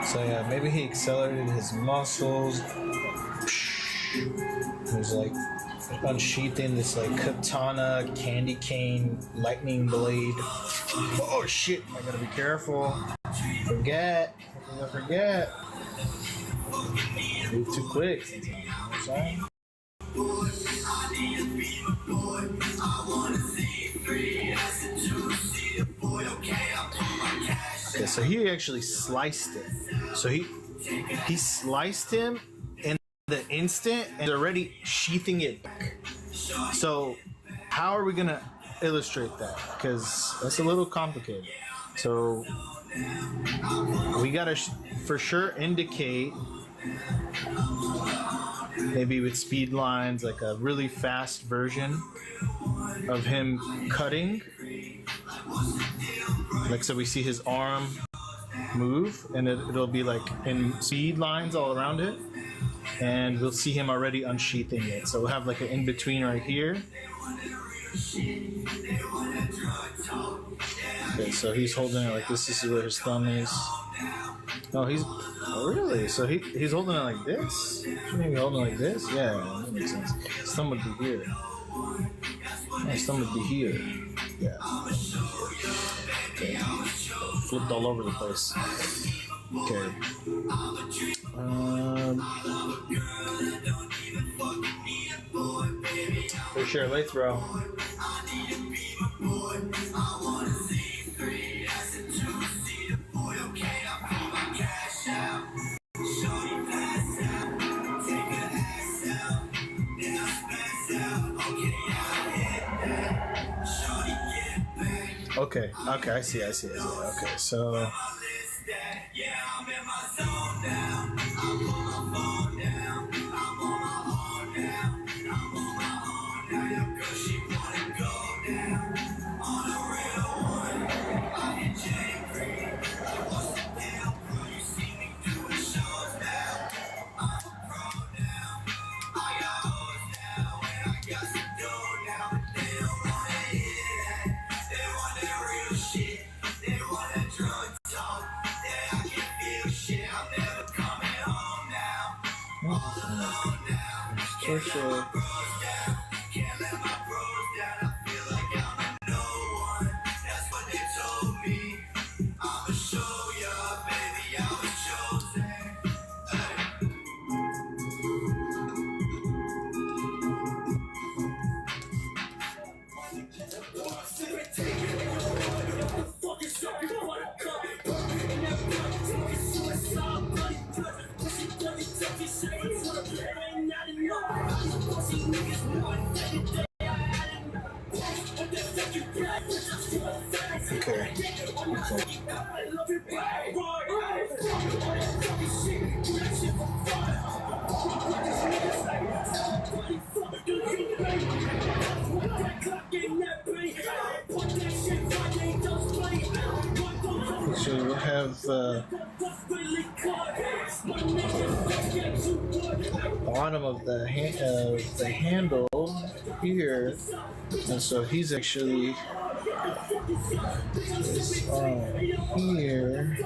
So yeah, maybe he accelerated his muscles. He's like unsheathing this like katana, candy cane, lightning blade. Oh shit! I gotta be careful. Forget. I forget. Move too quick. Sorry. Okay, so he actually sliced it. So he sliced him in the instant and already sheathing it back. So how are we gonna illustrate that? Because that's a little complicated. So we gotta for sure indicate, maybe with speed lines, like a really fast version of him cutting. Like, so we see his arm move, and it'll be like in speed lines all around it, and we'll see him already unsheathing it. So we'll have like an in between right here. Okay, so he's holding it like this. This is where his thumb is. Oh, really? So he's holding it like this? Shouldn't he be holding it like this? Yeah, that makes sense. His thumb would be here. Yeah, his thumb would be here. Yeah. Okay. Flipped all over the place. Okay. For sure, let's bro. Okay, I see. Okay, so sure. Okay. So we'll have bottom of the handle here, and so he's actually his arm here.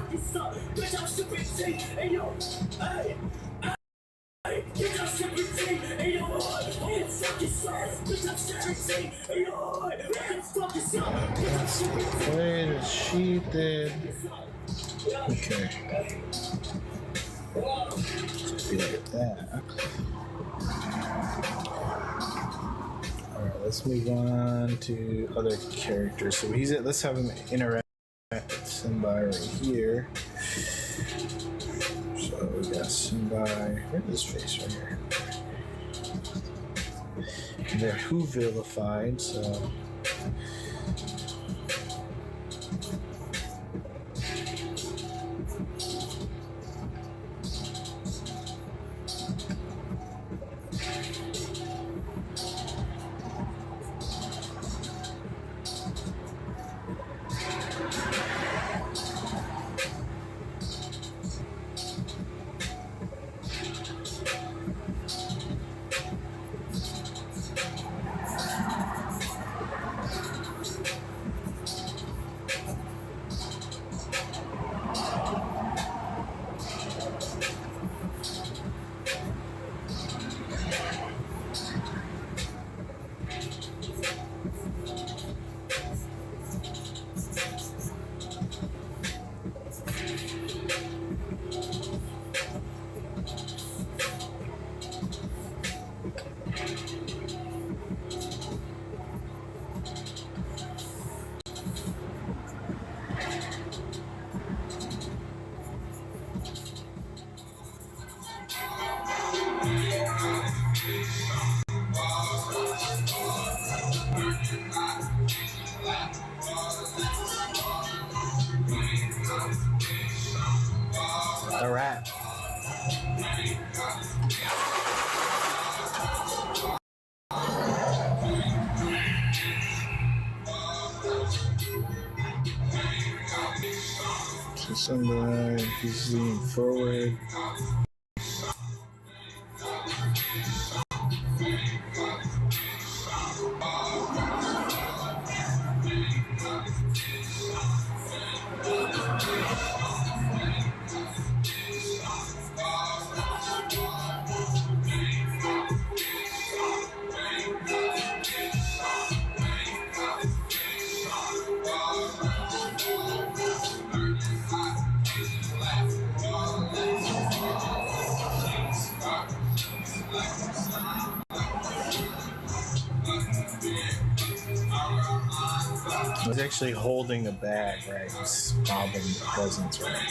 Blade is sheathed. Okay. Just be like that. Alright, let's move on to other characters. So let's have him interact with Simbai right here. So we got Simbai. Where's his face right here? And they're who vilified, so. All right. So Simbai, he's leaning forward. He's actually holding a bag, right? He's bobbing the presents, right?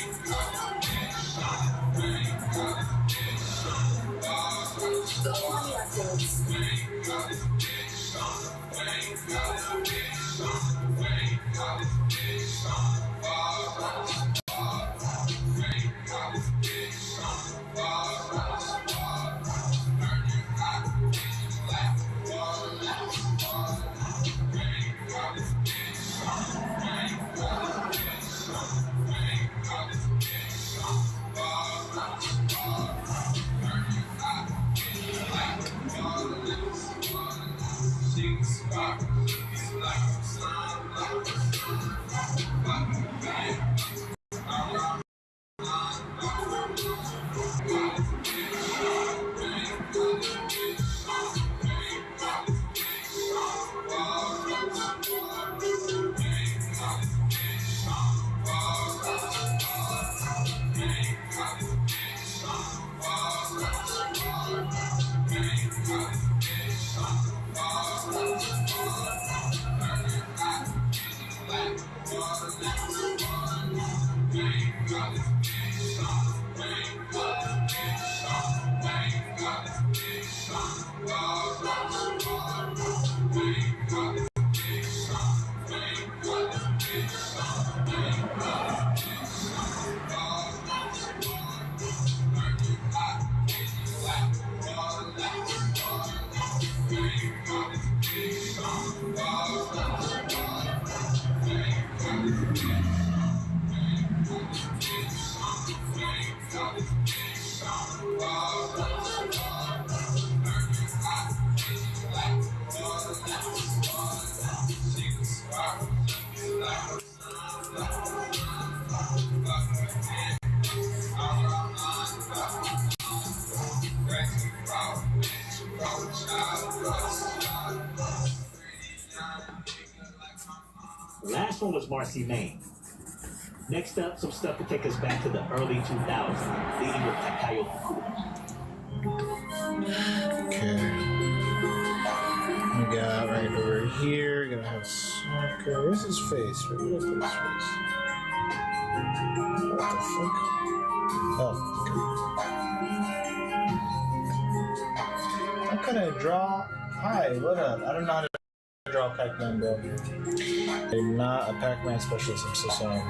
Last one was Marcy Main. Next up, some stuff to take us back to the early 2000s, leading with Takayo Fukuda. Okay. We got right over here. Gonna have Soccer. Where's his face? Where's his face? What the fuck? Oh. How can I draw? Hi, what up? I don't know how to draw Pac-Man, bro. I'm not a Pac-Man specialist. I'm so sorry.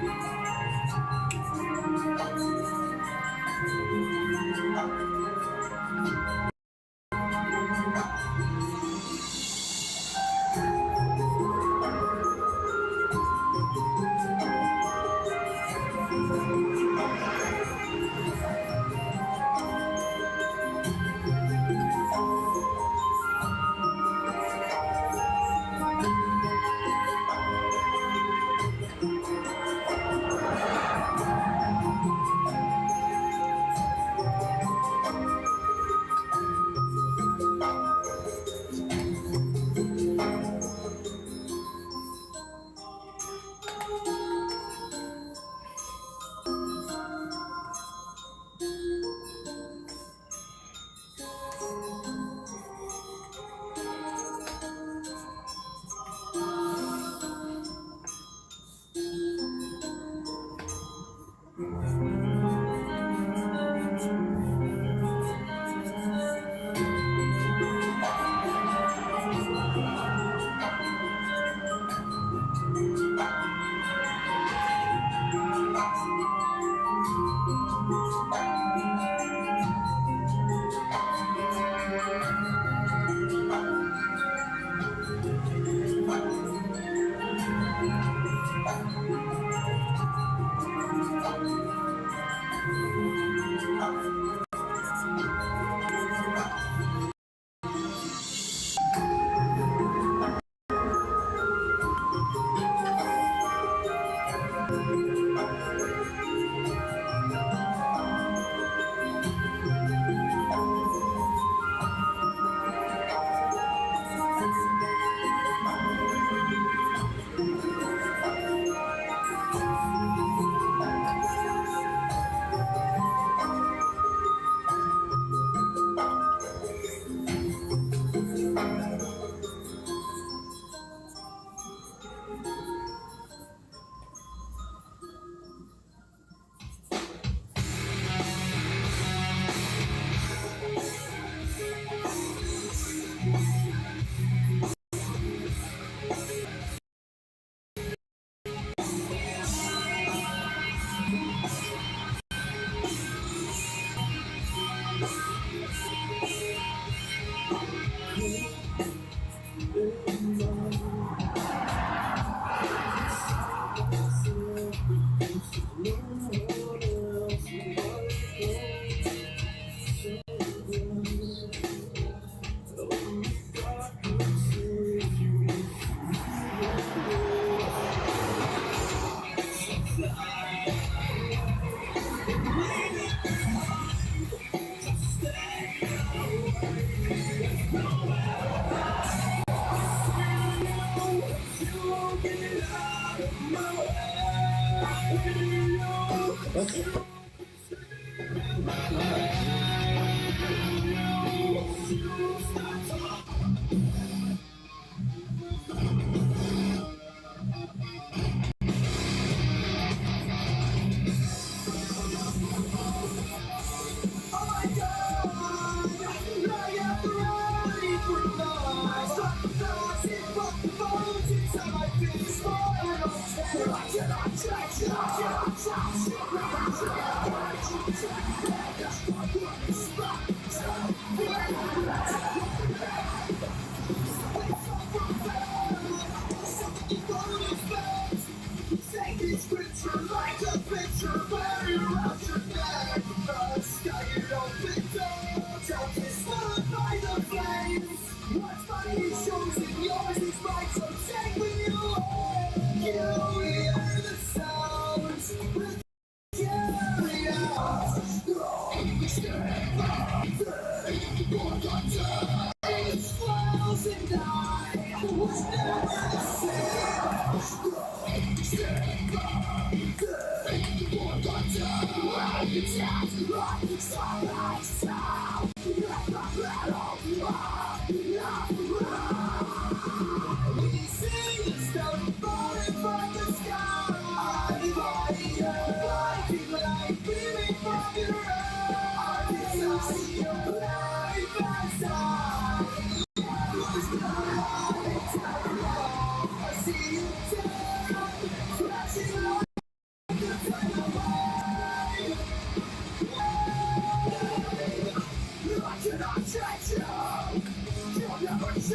I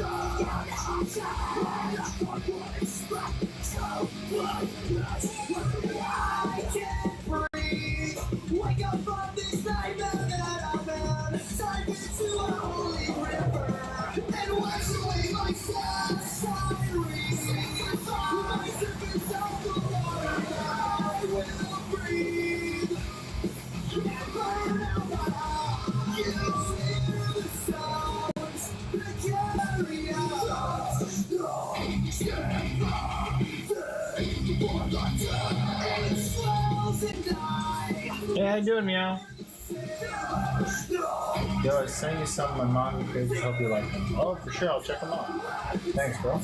can't breathe. Wake up from this nightmare that I'm in. Dive into a holy river and wash away my sad diaries. My secrets out the water, I will breathe. And burn out my heart. You hear the sounds that carry out. Hey, how you doing, Meow? Yo, I sent you some of my manga crates. Hope you like them. Oh, for sure, I'll check them out. Thanks, bro.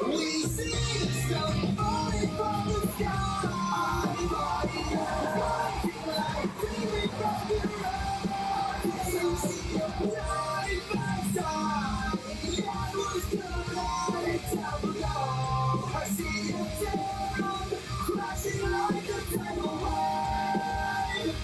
We see the sun falling from the sky. I see you down, crashing like a tidal wave.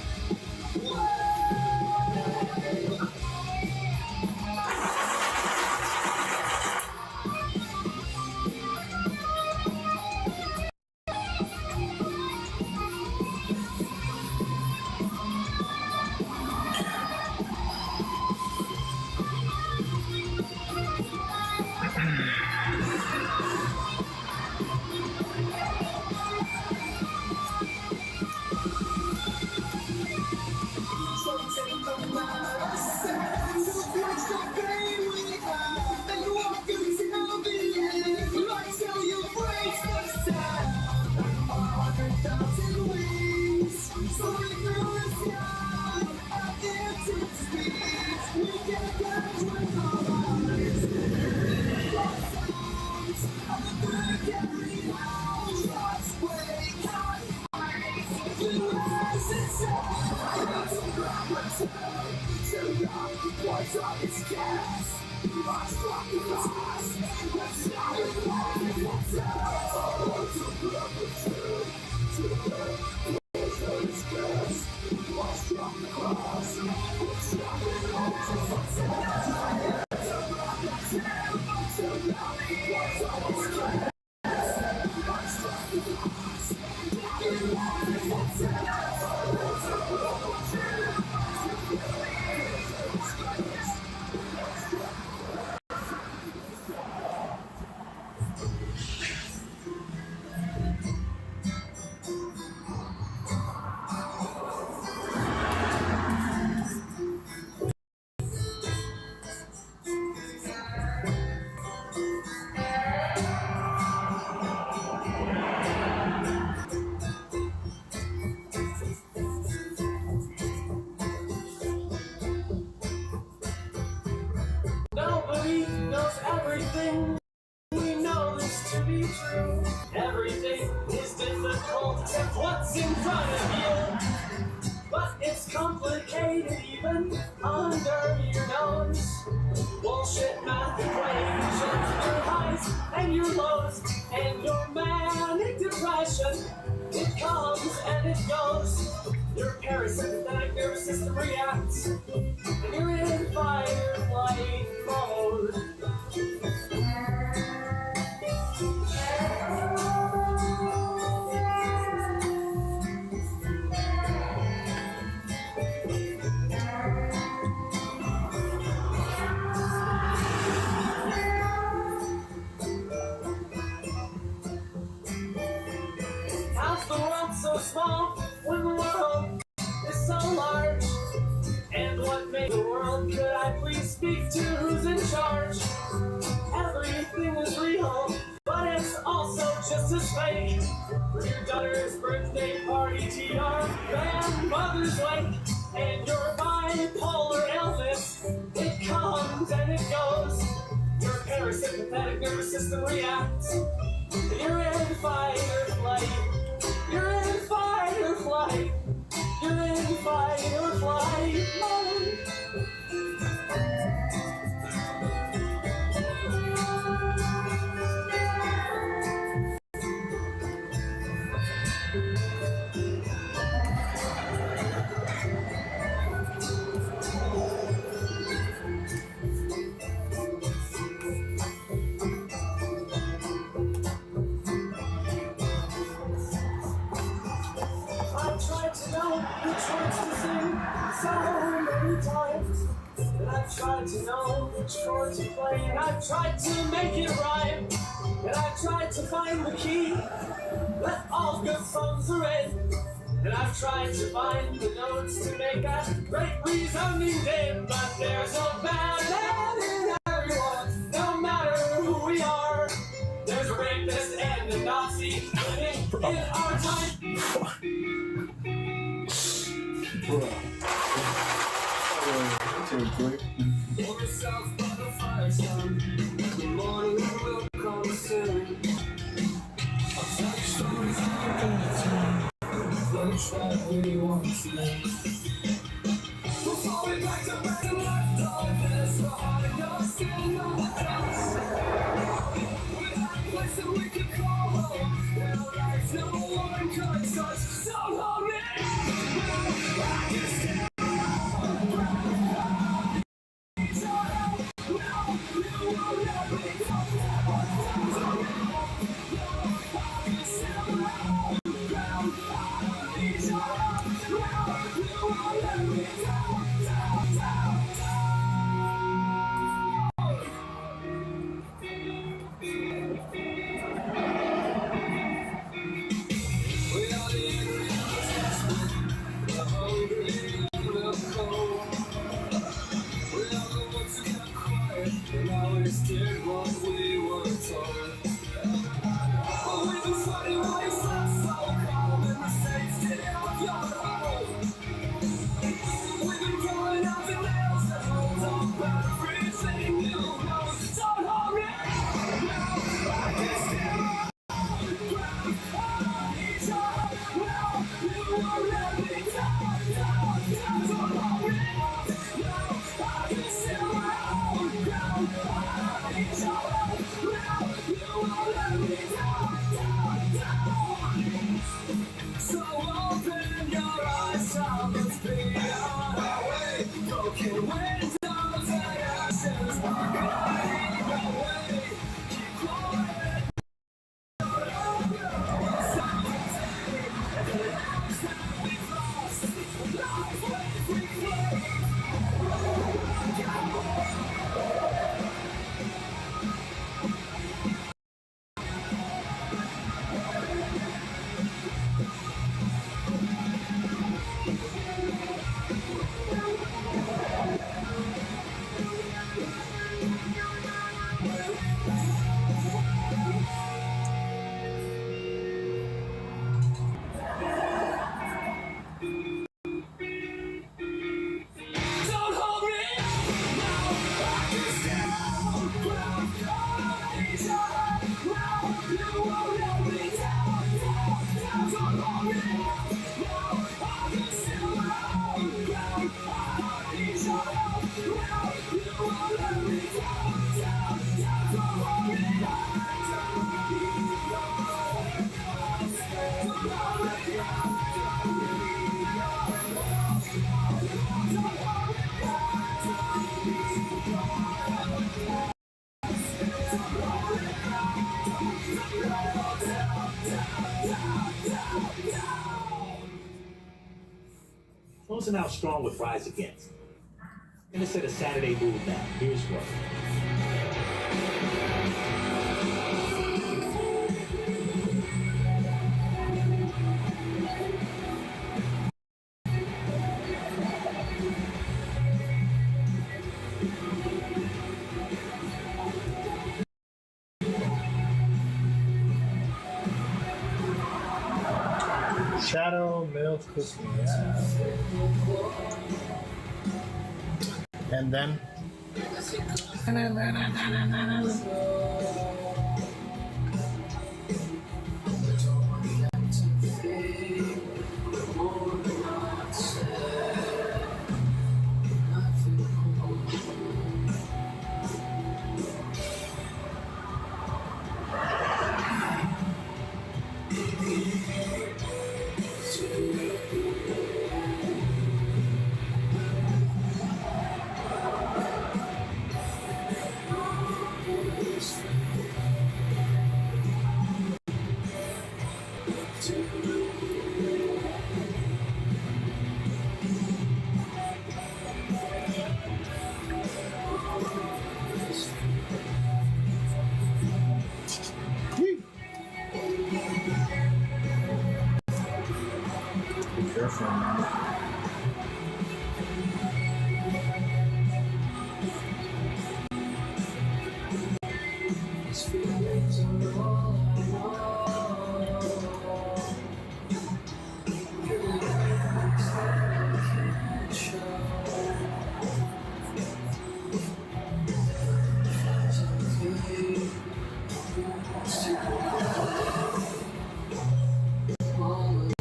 Nobody knows everything. We know this to be true. Everything is difficult except what's in front of you. But it's complicated even under your nose. Bullshit math equations, your highs and your lows, and your manic depression. It comes and it goes. Your parasympathetic nervous system reacts, and you're in fight or flight mode. How's the world so small when the world is so large? And what makes the world? Could I please speak to who's in charge? Everything is real, but it's also just as fake. For your daughter's birthday party to your grandmother's wake, and your bipolar illness, it comes and it goes. Your parasympathetic nervous system reacts, and you're in fight or flight. You're in fight or flight. You're in fight or flight mode. tried to know which chord to play, and I've tried to make it rhyme, and I've tried to find the key that all good songs are in, and I've tried to find the notes to make a great resounding din, but there's a bad man in everyone, no matter who we are. There's a rapist and a Nazi living in our time. Too quick. On the south by the firestone, the morning will come soon. I'll tell you stories that we want to live. Before we back to life, all this, the heart of your skin on the cross. We have a place that we can call home, and a life no one can touch. Don't hold me. I can stand. Did what we were told. But we've been sweating while you slept so calm in the States, get out your home. We've been growing up the nails that hold up everything you know. Don't hold me now, I can stand on the ground. I need your help now, you won't let me down. Don't hold me now, I can stand on the ground. So open your eyes, child, let's be on our way. Broken windows and ashes, guiding the way. Keep quiet. Closing out strong with Rise Against. Gonna set a Saturday mood now. Here's what. Shadow milk cookie. Yeah. And then. from. These feelings are all I know. Feelings that I can't show. It's okay. It's too all alone.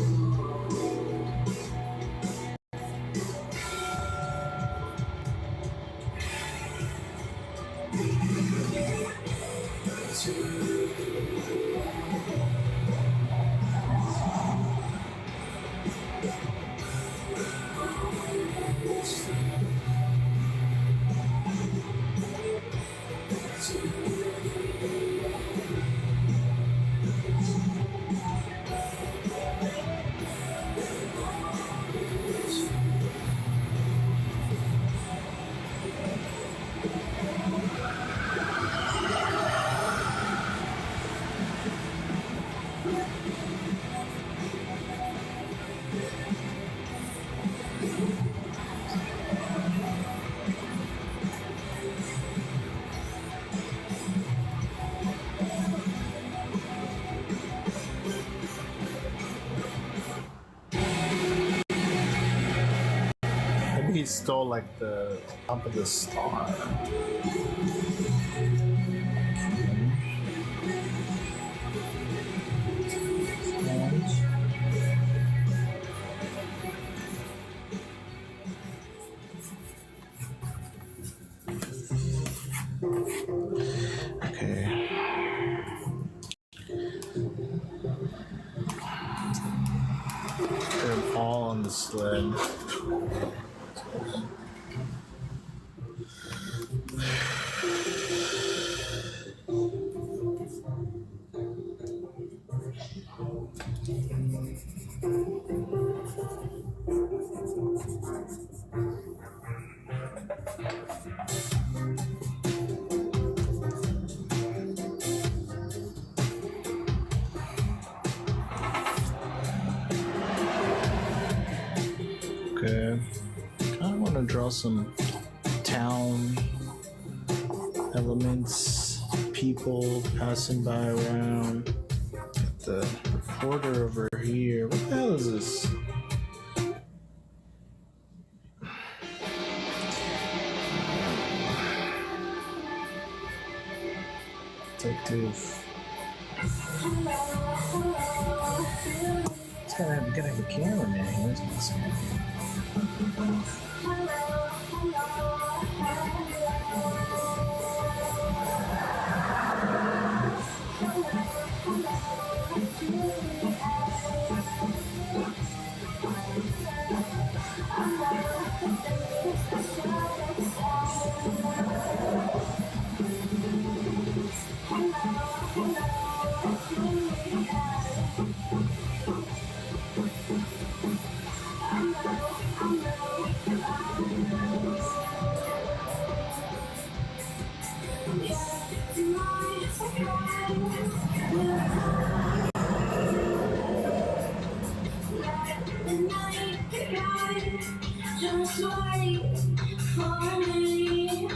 Maybe he stole like the top of the star. Okay. They're all on the sled. Okay. I want to draw some town elements, people passing by around. The reporter over here. What the hell is this? Detective. It's gotta have a cameraman here. That's what's Just wait for me.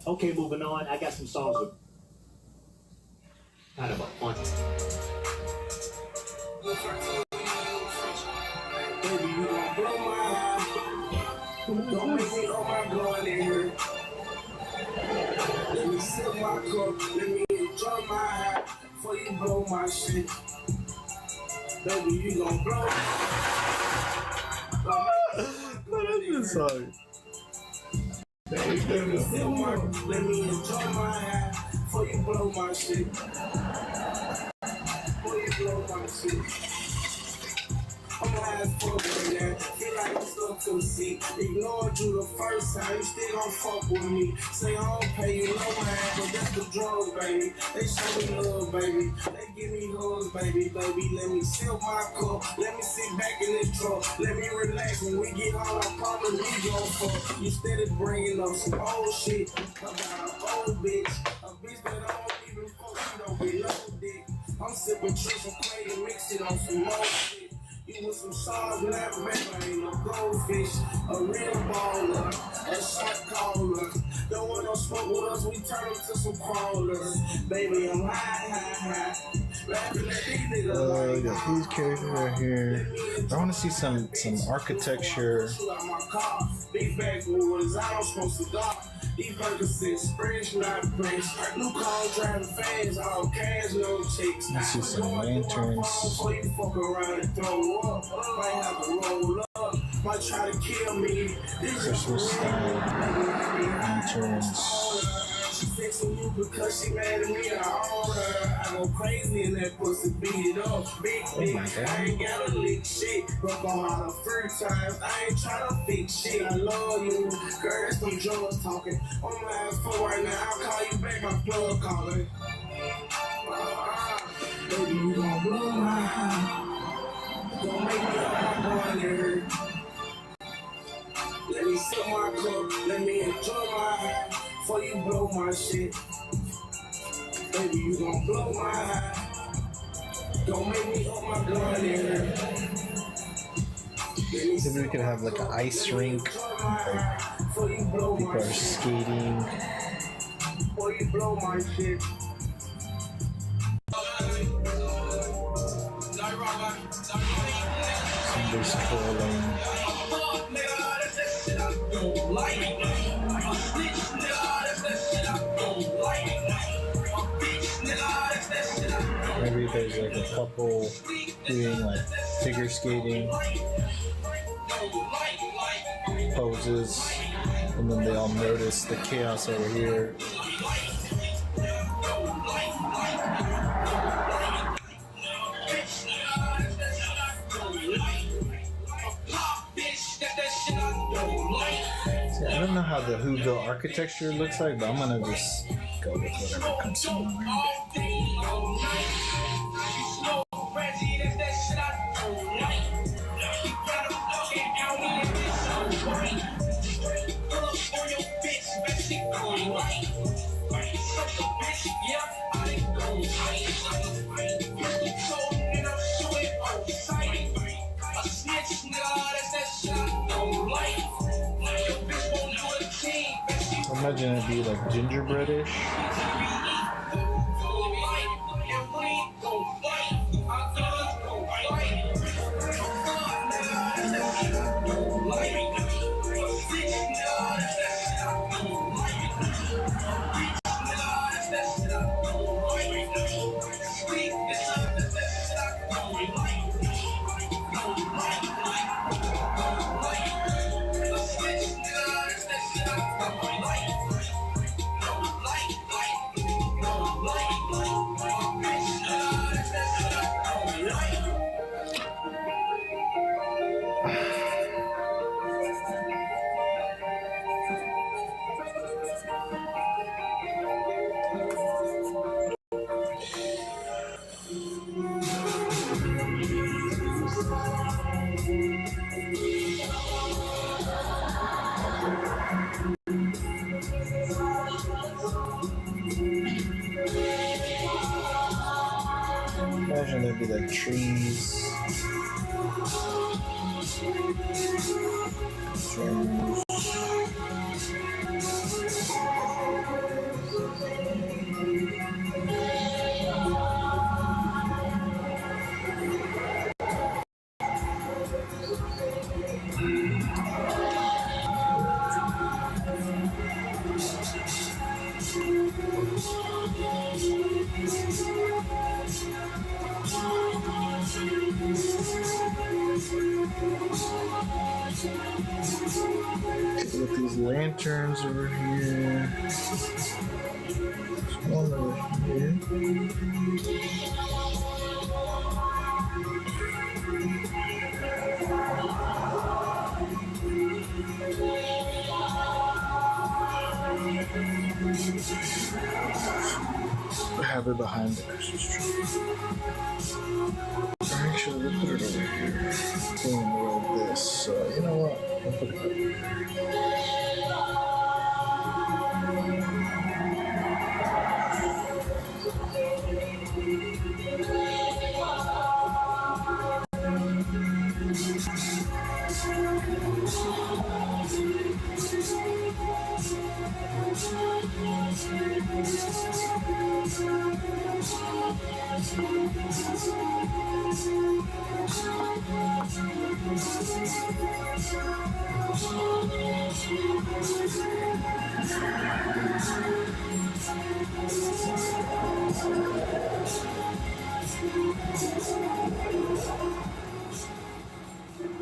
Okay, moving on. I got some songs with kind of a fun. Baby, you gon' blow my high. Don't make me on my blood in here. Let me sip my cup, let me enjoy my high before you blow my shit. Baby, you gon' blow. What is this song? Baby, let me sip my cup, let me enjoy my high before you blow my shit. Before you blow my shit. I'm high as fuck right now. Feel like I'm stuck to the seat. Ignored you the first time, you still gon' fuck with me. Say I don't pay you no mind, but that's the drugs, baby. They show me love, baby. They give me hugs, baby. Baby, let me sip my cup. Let me sit back in this truck. Let me relax. When we get home, I promise we gon' fuck. You steady bringing up some old shit about an old bitch. A bitch that I don't even fuck, she don't be no dick. I'm sipping tricks and Quay and mix it on some more shit. You with some sauce, not baby, ain't no goldfish. A real baller, a shot caller. Don't want no smoke with us, we turn them to some crawlers. Baby, I'm high. Rapping at these niggas We got these characters right here. I want to see some architecture. Big backwoods, I don't smoke cigar. These Percocets, fresh, not fresh. New car driving fast, all cash, no chicks. Let's see some lanterns. Before you fuck around and throw up, might have to roll up, might try to kill me. This is Christmas style lanterns. She fixing you because she mad at me, I own her. I go crazy in that pussy, beat it up. Big dick, my God. I ain't gotta lick shit. Broke on all the free times, I ain't tryna fix shit. I love you, girl, that's some drugs talking. On my ass for right now, I'll call you back, my plug calling. Baby, you gon' blow my high. Don't make me up my brother. Let me sip my cup, let me enjoy my high before you blow my shit. Baby, you gon' blow my high. Don't make me up my blood in here. Maybe we could have like an ice rink. Like, people are skating. Before you blow my shit. Somebody's twirling. Maybe there's like a couple doing like figure skating poses, and then they all notice the chaos over here. See, I don't know how the Whoville architecture looks like, but I'm gonna just go with whatever comes to mind. Imagine it'd be like gingerbreadish. Imagine there'd be like trees. Trees. With these lanterns over here. There's one over here. I have it behind the Christmas tree. Actually, we'll put it over here. Boom, like this. So, you know what? I'll put it up.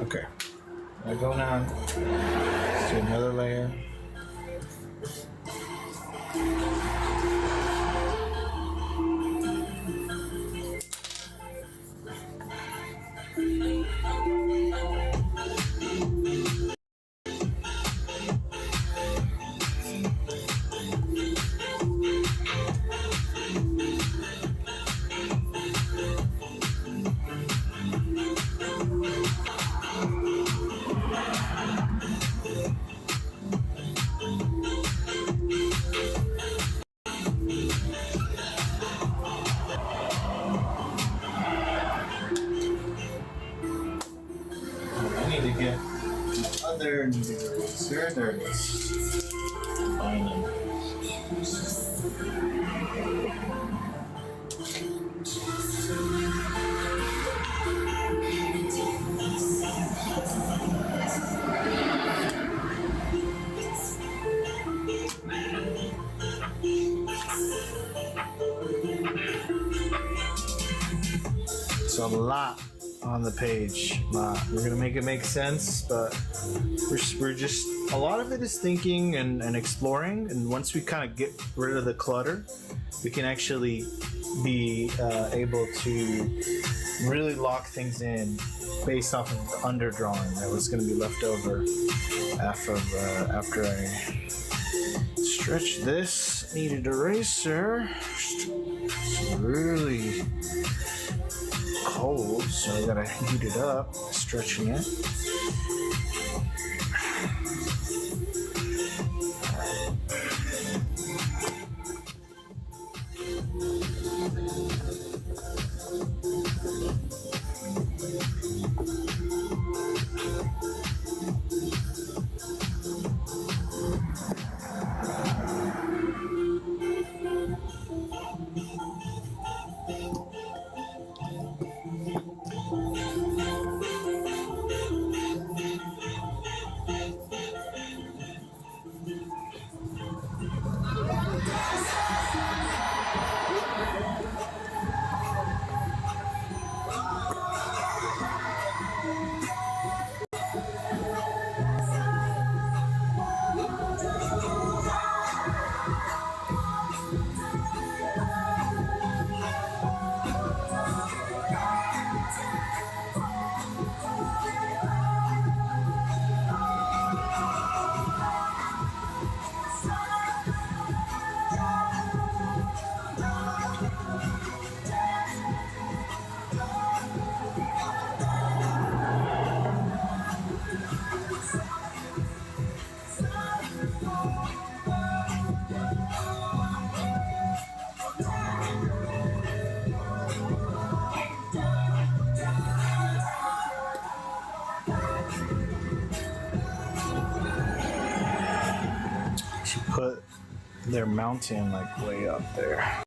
Okay. I go down to another layer. There it is. Finally. It's a lot on the page. We're gonna make it make sense, but we're just a lot of it is thinking and exploring. And once we kind of get rid of the clutter, we can actually be able to really lock things in based off of the underdrawing that was going to be left over after I stretch this kneaded eraser. It's really cold, so I gotta heat it up, stretching it. Put their mountain like way up there.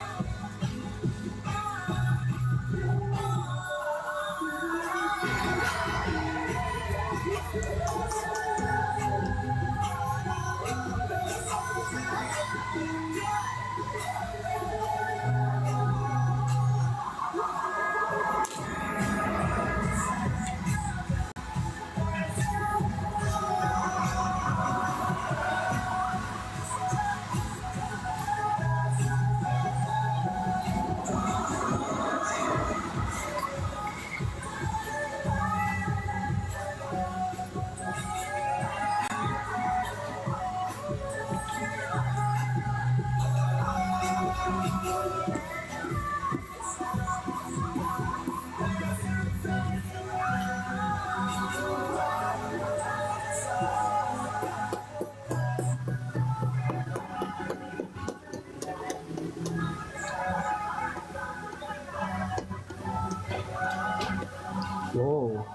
Whoa.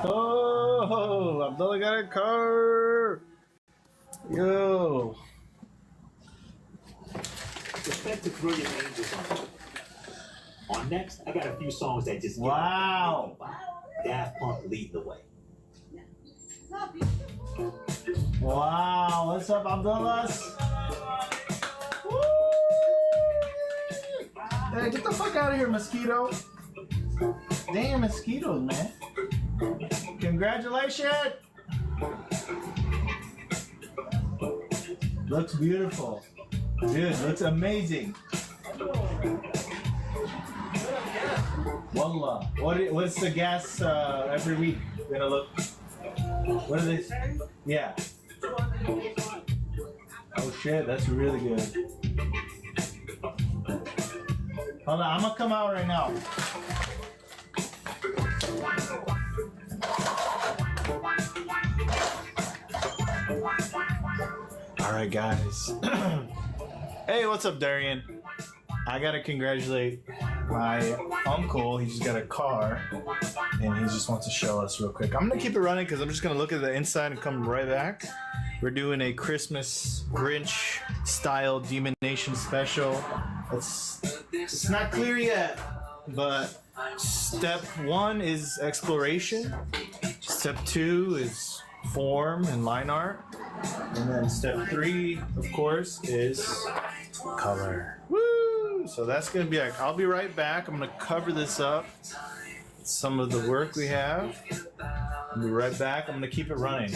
Oh, Abdullah got a car. Yo. Respect to Brilliant Angels on next, I got a few songs that just Wow. Daft Punk lead the way. Wow. What's up, Abdullah? Woo! Hey, get the fuck out of here, mosquito. Damn mosquitoes, man. Congratulations. Looks beautiful. Dude, looks amazing. Wallah. What's the gas every week? We're gonna look. What are they? Yeah. Oh shit, that's really good. Hold on, I'm gonna come out right now. All right, guys. Hey, what's up, Darian? I gotta congratulate my uncle. He just got a car, and he just wants to show us real quick. I'm gonna keep it running because I'm just gonna look at the inside and come right back. We're doing a Christmas Grinch style Demonation special. It's not clear yet, but step 1 is exploration. Step 2 is form and line art. And then step 3, of course, is color. Woo! So that's gonna be like, I'll be right back. I'm gonna cover this up. Some of the work we have. I'll be right back. I'm gonna keep it running.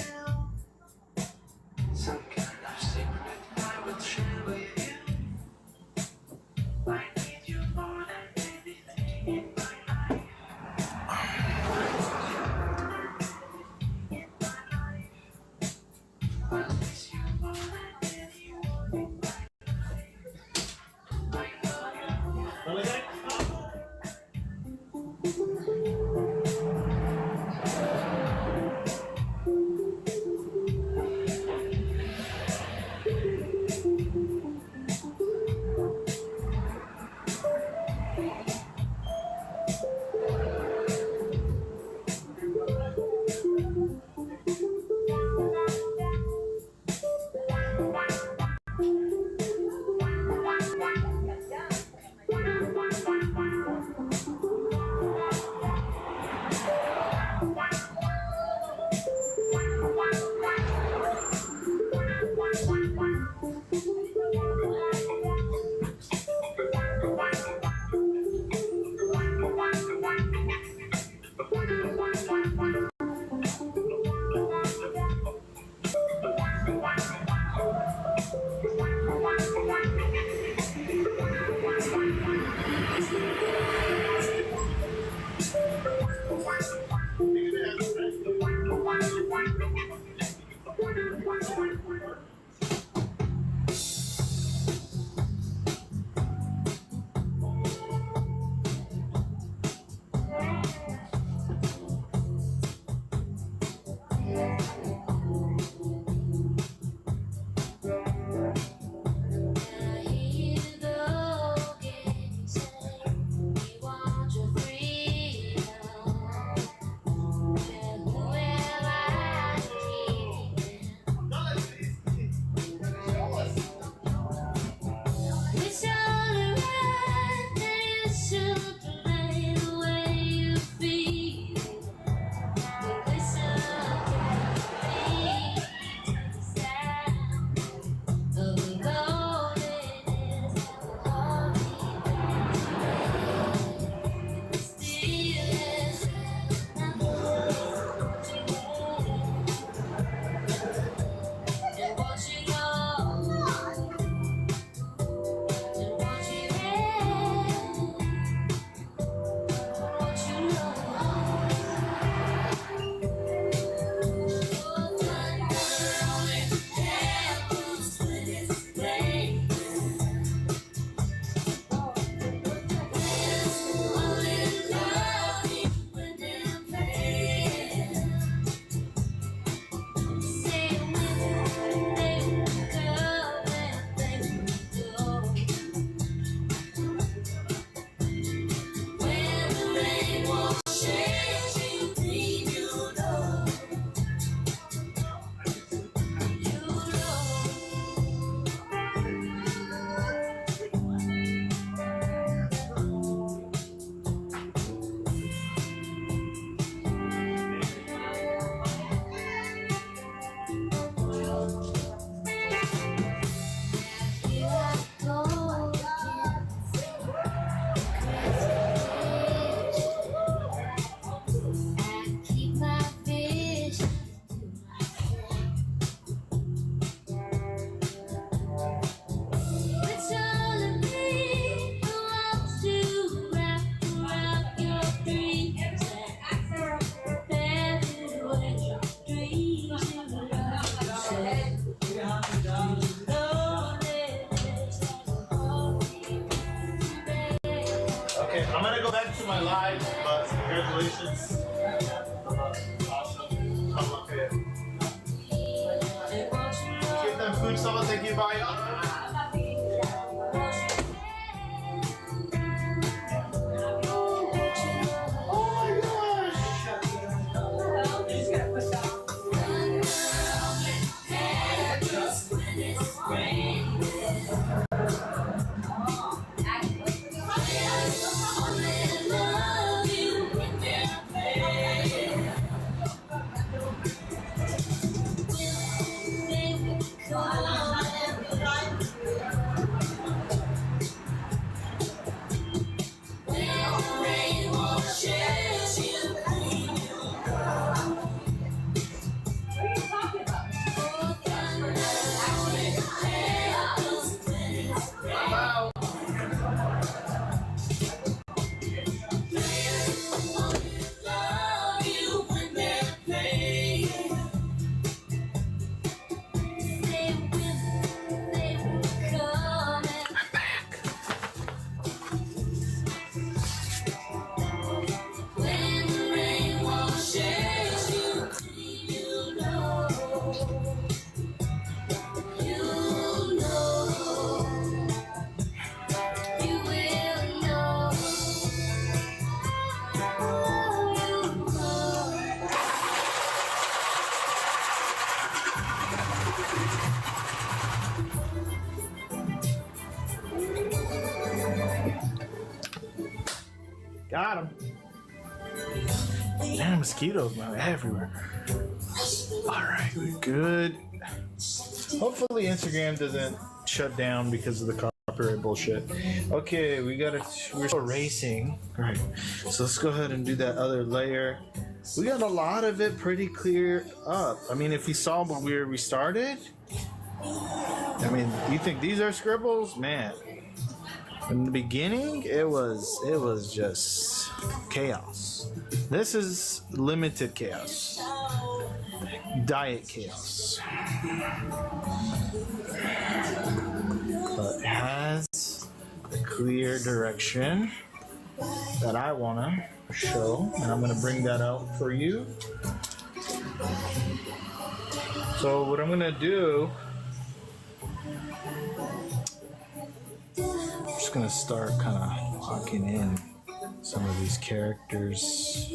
Congratulations. Awesome. Okay. Get them food, someone thank you, bye. Got him. Man, mosquitoes are everywhere. Alright, we're good. Hopefully Instagram doesn't shut down because of the copyright bullshit. Okay, we're still racing. Alright, so let's go ahead and do that other layer. We got a lot of it pretty clear up. I mean, if you saw where we started, I mean, you think these are scribbles? Man. In the beginning, it was just chaos. This is limited chaos. Diet chaos. But it has a clear direction that I want to show, and I'm going to bring that out for you. So what I'm going to do, I'm just going to start kind of locking in some of these characters.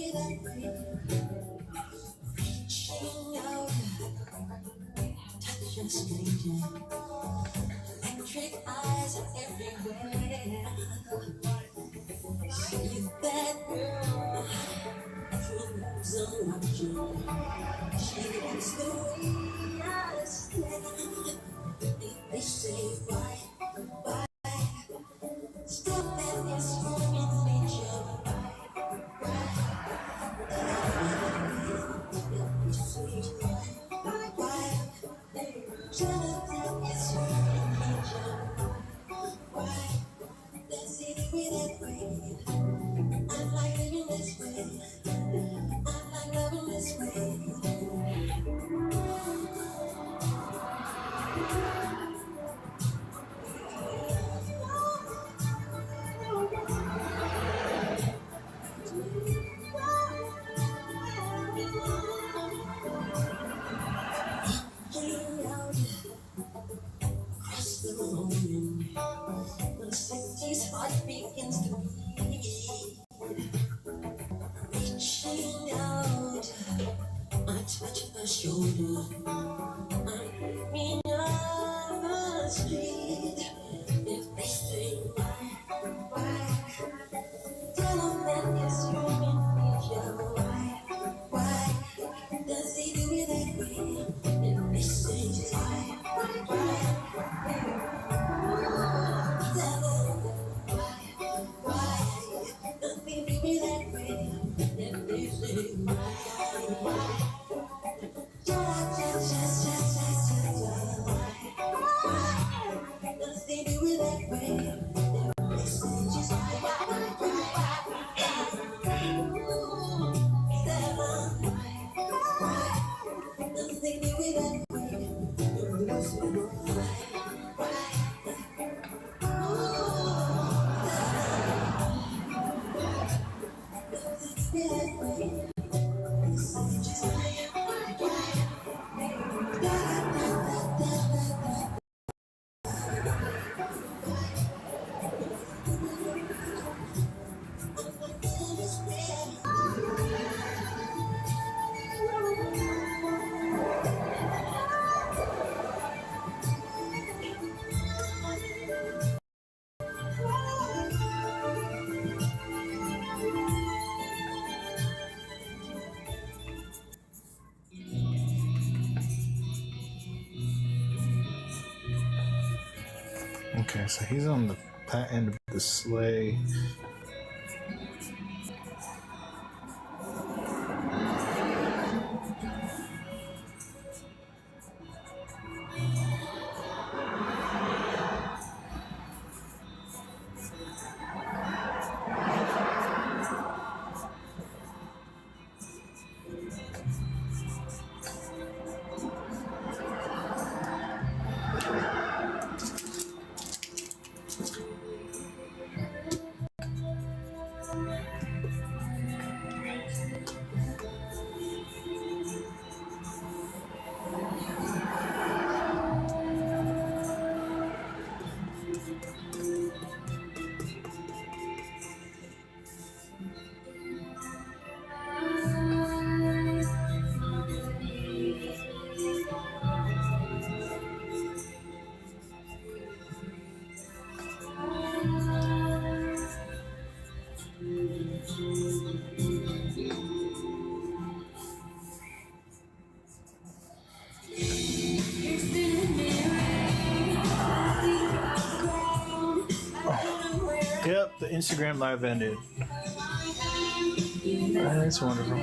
Okay, so he's on the end of the sleigh. Yep, the Instagram live ended. That's wonderful.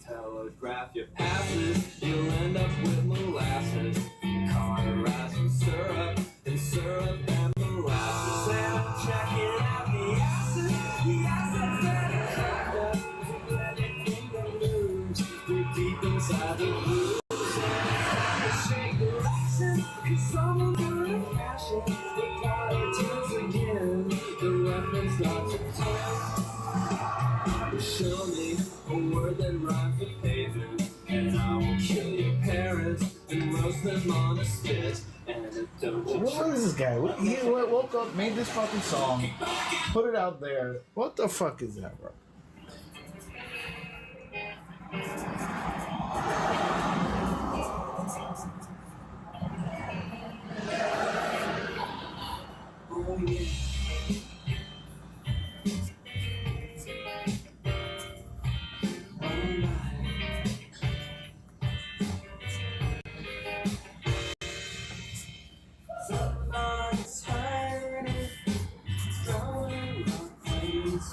Telegraph your passes, you'll end up with molasses, cauterized with syrup, and syrup and molasses. And I'm checking out the acids that are cracked up, so everything that moves, we're deep inside the blues. And it's shake direction, cause someone gonna crash it. The party turns again, the weapons start to turn. Show me a word that rhymes with pavement, and I will kill your parents and roast them on a spit. And don't you What is this guy? He woke up, made this fucking song, put it out there. What the fuck is that, bro? Oh, yeah. Someone's hurting, throwing up things.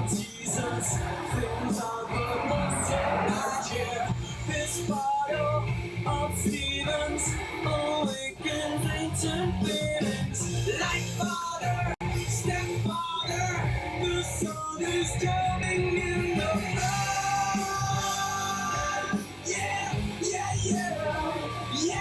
are teasers, things are good ones tonight, yeah. This bottle of Stevens awakens ancient feelings. Like father, stepfather, the sun is coming in the blood. Yeah, yeah, yeah, yeah, yeah.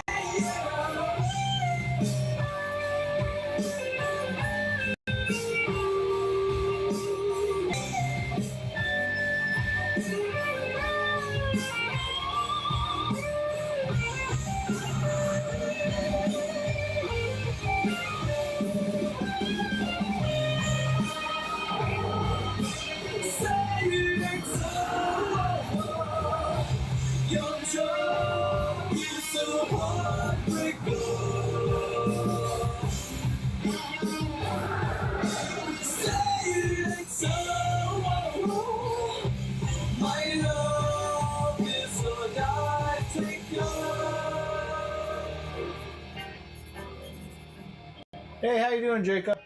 Hey, how you doing, Jacob?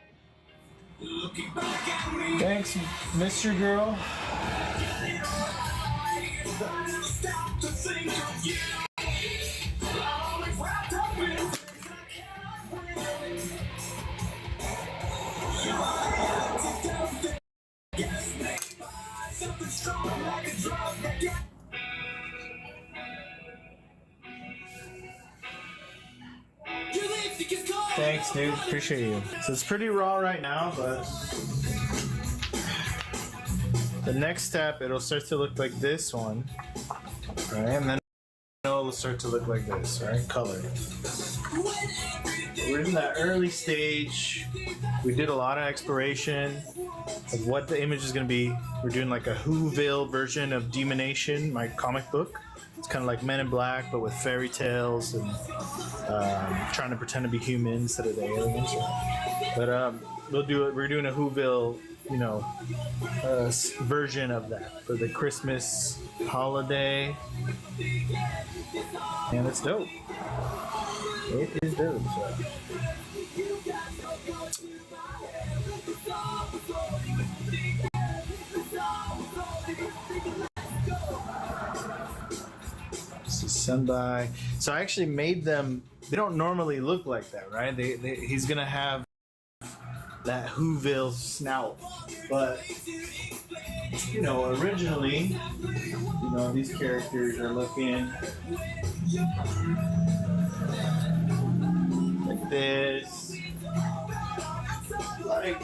Thanks, Mr. Girl. Thanks, dude. Appreciate you. So it's pretty raw right now, but the next step, it'll start to look like this one, right? And then it'll start to look like this, right? Color. We're in that early stage. We did a lot of exploration of what the image is going to be. We're doing like a Whoville version of Demonation, my comic book. It's kind of like Men in Black, but with fairy tales and trying to pretend to be human instead of the aliens. But we'll do it. We're doing a Whoville, you know, version of that for the Christmas holiday, and it's dope. It is dope. So. Senbai. So I actually made them. They don't normally look like that, right? He's gonna have that Whoville snout, but you know, originally, you know, these characters are looking like this, like.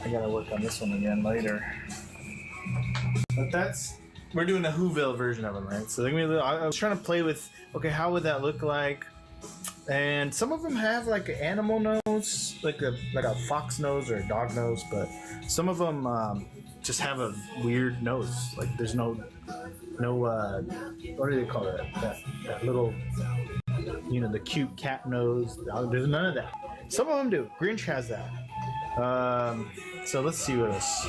I gotta work on this one again later. But we're doing a Whoville version of them, right? So I was trying to play with, okay, how would that look like? And some of them have like an animal nose, like a fox nose or a dog nose, but some of them just have a weird nose. Like there's no what do they call it? That little, you know, the cute cat nose. There's none of that. Some of them do. Grinch has that. So let's see what else.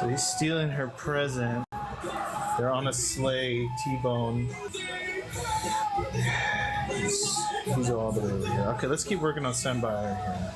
So he's stealing her present. They're on a sleigh, T-Bone. He's all the way over here. Okay, let's keep working on Senbai right here.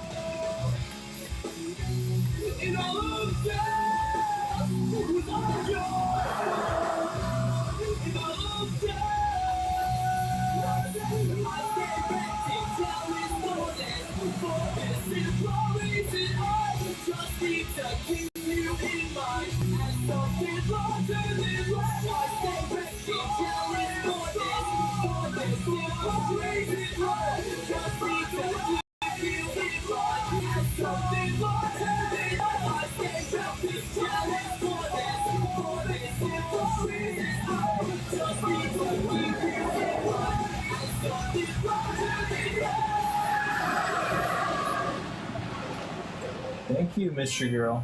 Thank you, Mr. Girl.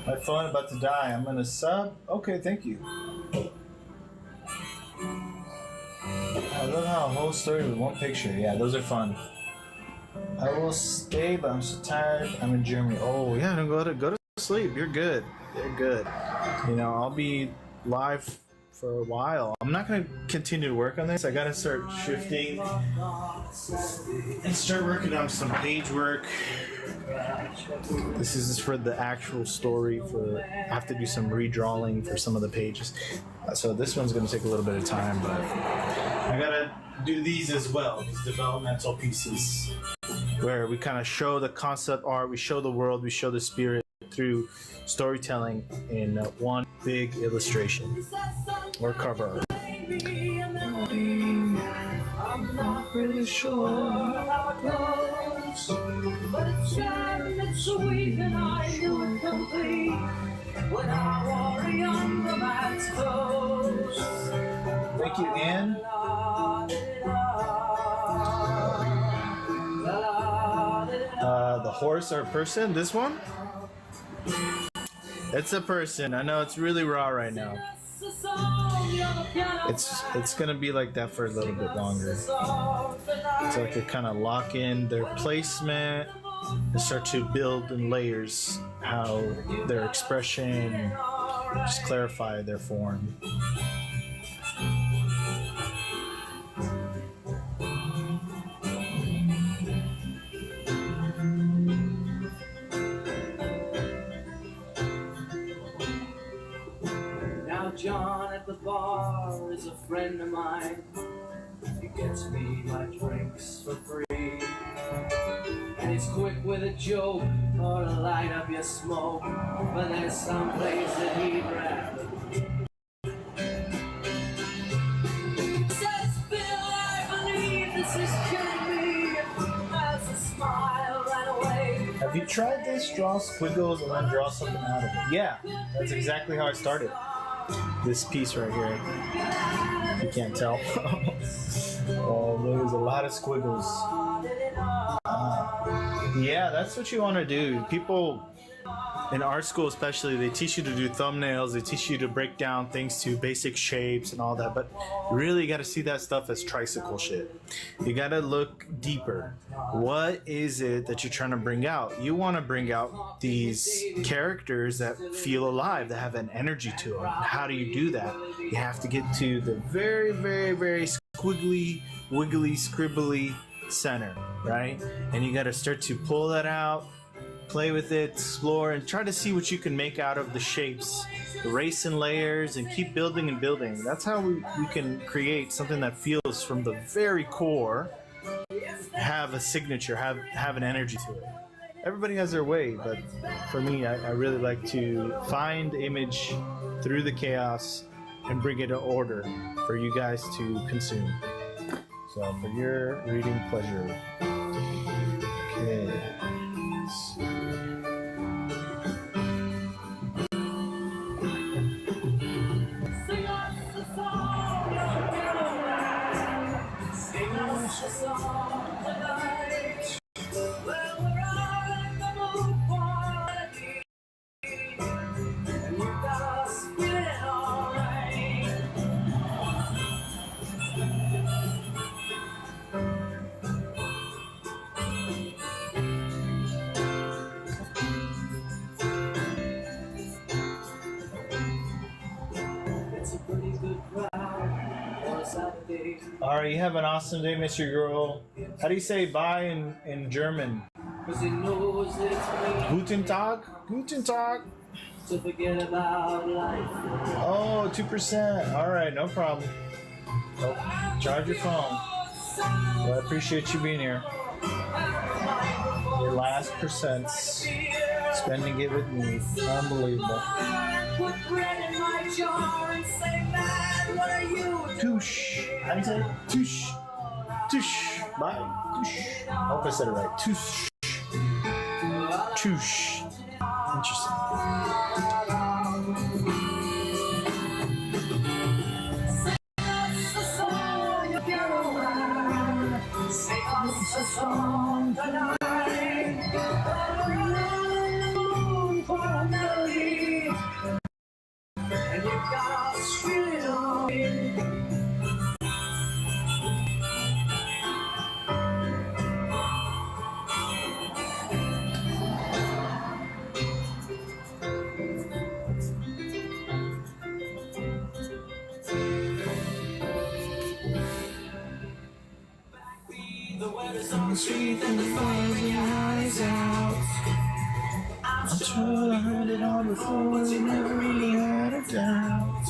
My phone about to die. I'm gonna sub. Okay, thank you. love how a whole story with one picture. Yeah, those are fun. I will stay, but I'm so tired. I'm in Germany. Oh yeah, no, go to sleep. You're good. You're good. You know, I'll be live for a while. I'm not gonna continue to work on this. I gotta start shifting and start working on some page work. This is for the actual story. I have to do some redrawing for some of the pages. So this one's gonna take a little bit of time, but I gotta do these as well. These developmental pieces where we kind of show the concept art, we show the world, we show the spirit through storytelling in one big illustration or cover art. I'm not really sure how it goes, but it's sad and it's sweet and I knew it complete when I wore a young romance clothes. Thank you, Anne. The horse or person, this one? It's a person. I know it's really raw right now. It's gonna be like that for a little bit longer. So I could kind of lock in their placement and start to build in layers how their expression, just clarify their form. John at the bar is a friend of mine. He gets me my drinks for free. And he's quick with a joke or to light up your smoke. But there's some place that he'd rather be. Says Bill, I believe this is killing me. As a smile right away. Have you tried this? Draw squiggles and then draw something out of it. Yeah, that's exactly how I started. This piece right here, you can't tell. There's a lot of squiggles. Yeah, that's what you want to do. People in art school especially, they teach you to do thumbnails, they teach you to break down things to basic shapes and all that, but really you got to see that stuff as tricycle shit. You got to look deeper. What is it that you're trying to bring out? You want to bring out these characters that feel alive, that have an energy to them. How do you do that? You have to get to the very, very, very squiggly, wiggly, scribbly center, right? And you got to start to pull that out, play with it, explore, and try to see what you can make out of the shapes, erase in layers, and keep building and building. That's how we can create something that feels from the very core, have a signature, have an energy to it. Everybody has their way, but for me, I really like to find the image through the chaos and bring it to order for you guys to consume. So for your reading pleasure. Okay. All right, you have an awesome day, Mr. Girl. How do you say bye in German? Guten Tag? Guten Tag? To forget about life. Oh, 2%. All right, no problem. Oh, charge your phone. Well, I appreciate you being here. Your last percents. Spending it with me. Unbelievable. Touche. How do you say it? Touche. Touche. Bye. Touche. I hope I said it right. Touche. Touche. Interesting. On the street and the fire eyes out. I'm sure I heard it all before, but you never really had a doubt.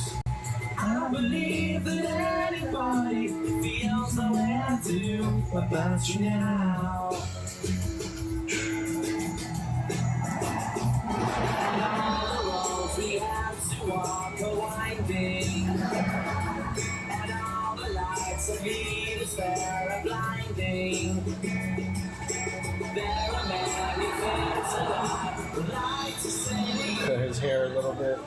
I don't believe that anybody feels the way I do about you now. And all the roads we have to walk are winding, and all the lights of Venus there are blinding. There are many things that I would like to say. Cut his hair a little bit.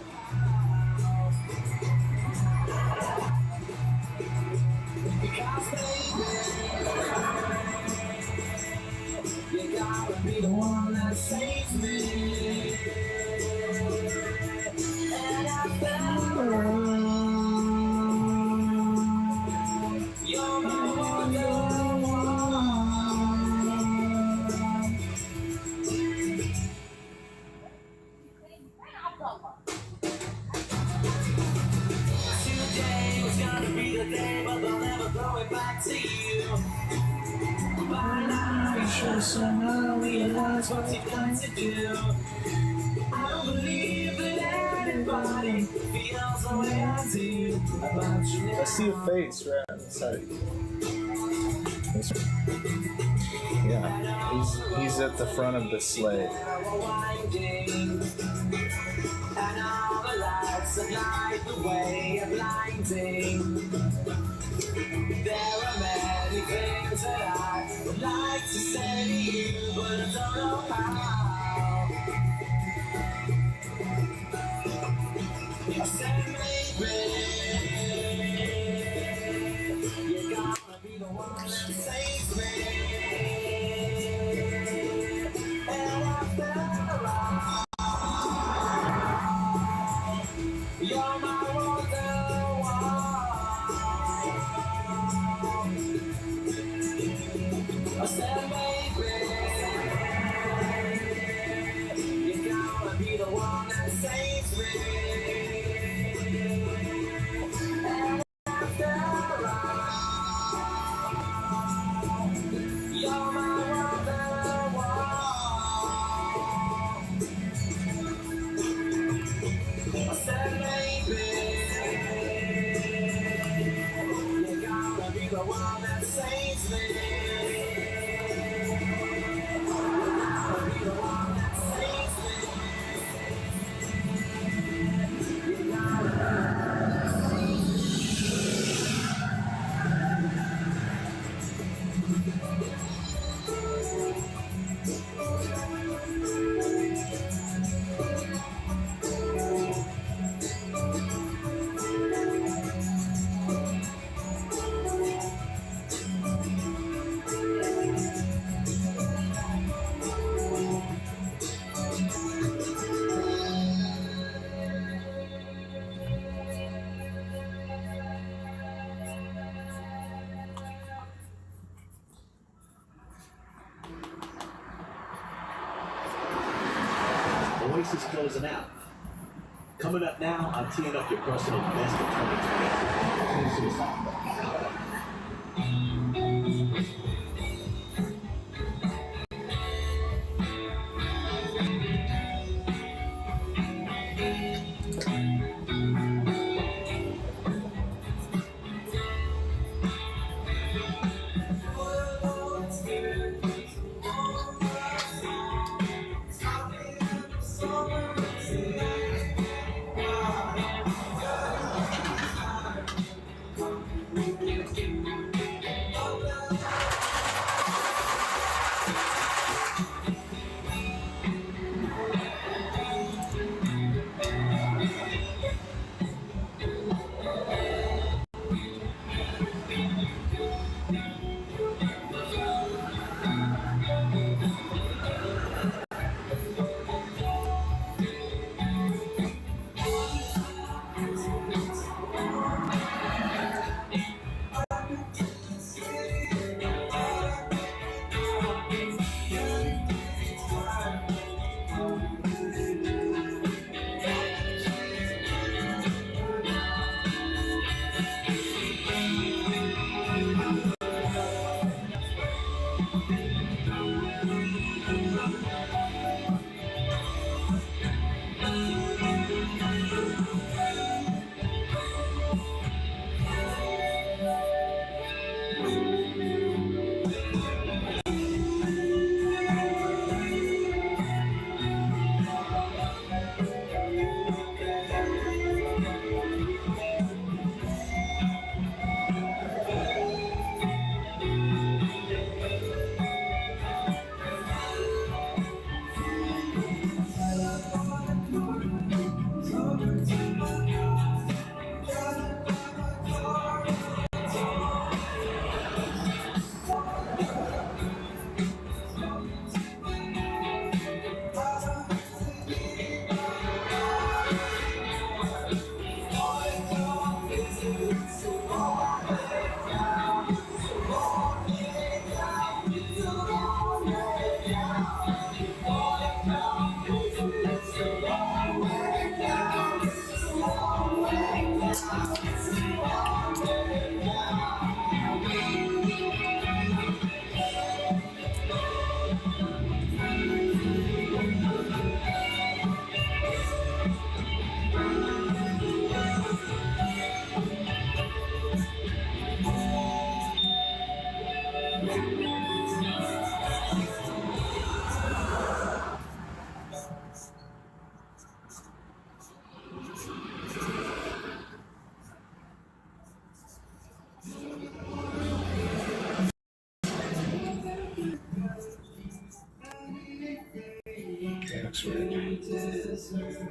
Because baby, you gotta be the one that saves me. And I found you're my wonderwall. Today was gonna be the day, but they'll never throw it back to you. By now, you should somehow realize what you've got to do. I don't believe that anybody feels the way I do about you. I see a face right outside. Yeah, he's at the front of the sleigh. And all the lights that light the way are blinding. There are many things that I would like to say to you, but I don't know how. I said maybe you're gonna be the one that saves me. And after all, you're my wonderwall. I said, baby, you gotta be the one that saves me. And after all, you're my wonderwall. I said, baby, you gotta be the one that saves me. Oasis closing out. Coming up now, I'm teeing up your personal best of 2020. Please do stop. looks weird.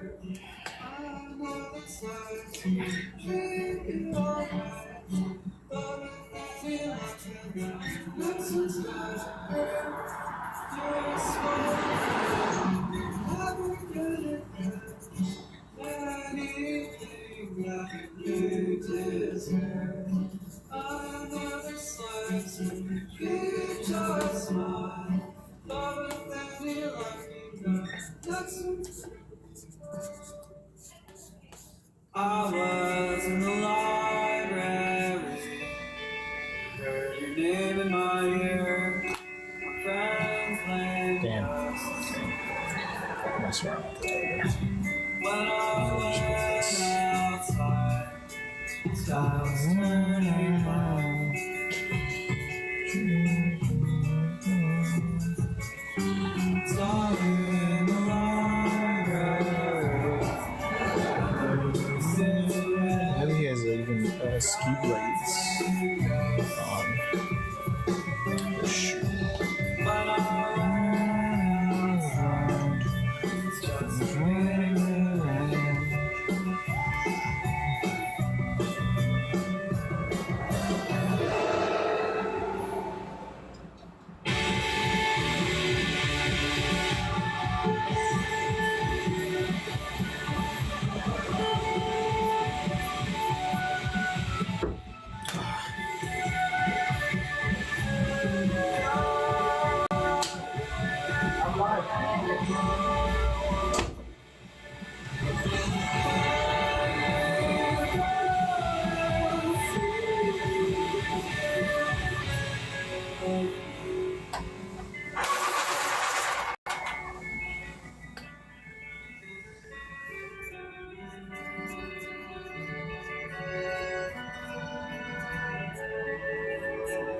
I was in the library, heard your name in my ear. My friends playing Damn. ghosts. Mess around with it. When I went outside, the sky was turning black. Saw you in the library. I think he has even ski blades on the shoe. When I went outside, it's just raining.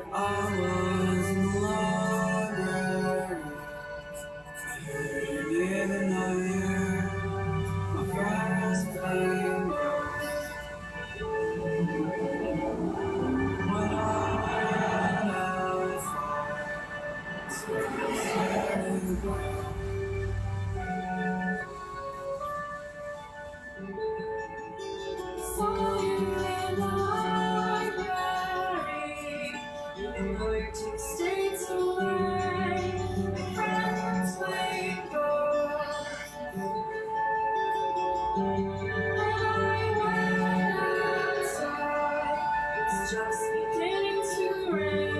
I was in the library, heard your name in my ear. My friends playing ghosts. When I went outside, the sky was turning black. Saw you in the library. You were 2 states away. Your friends playing ghosts. When I went outside, it's just beginning to rain.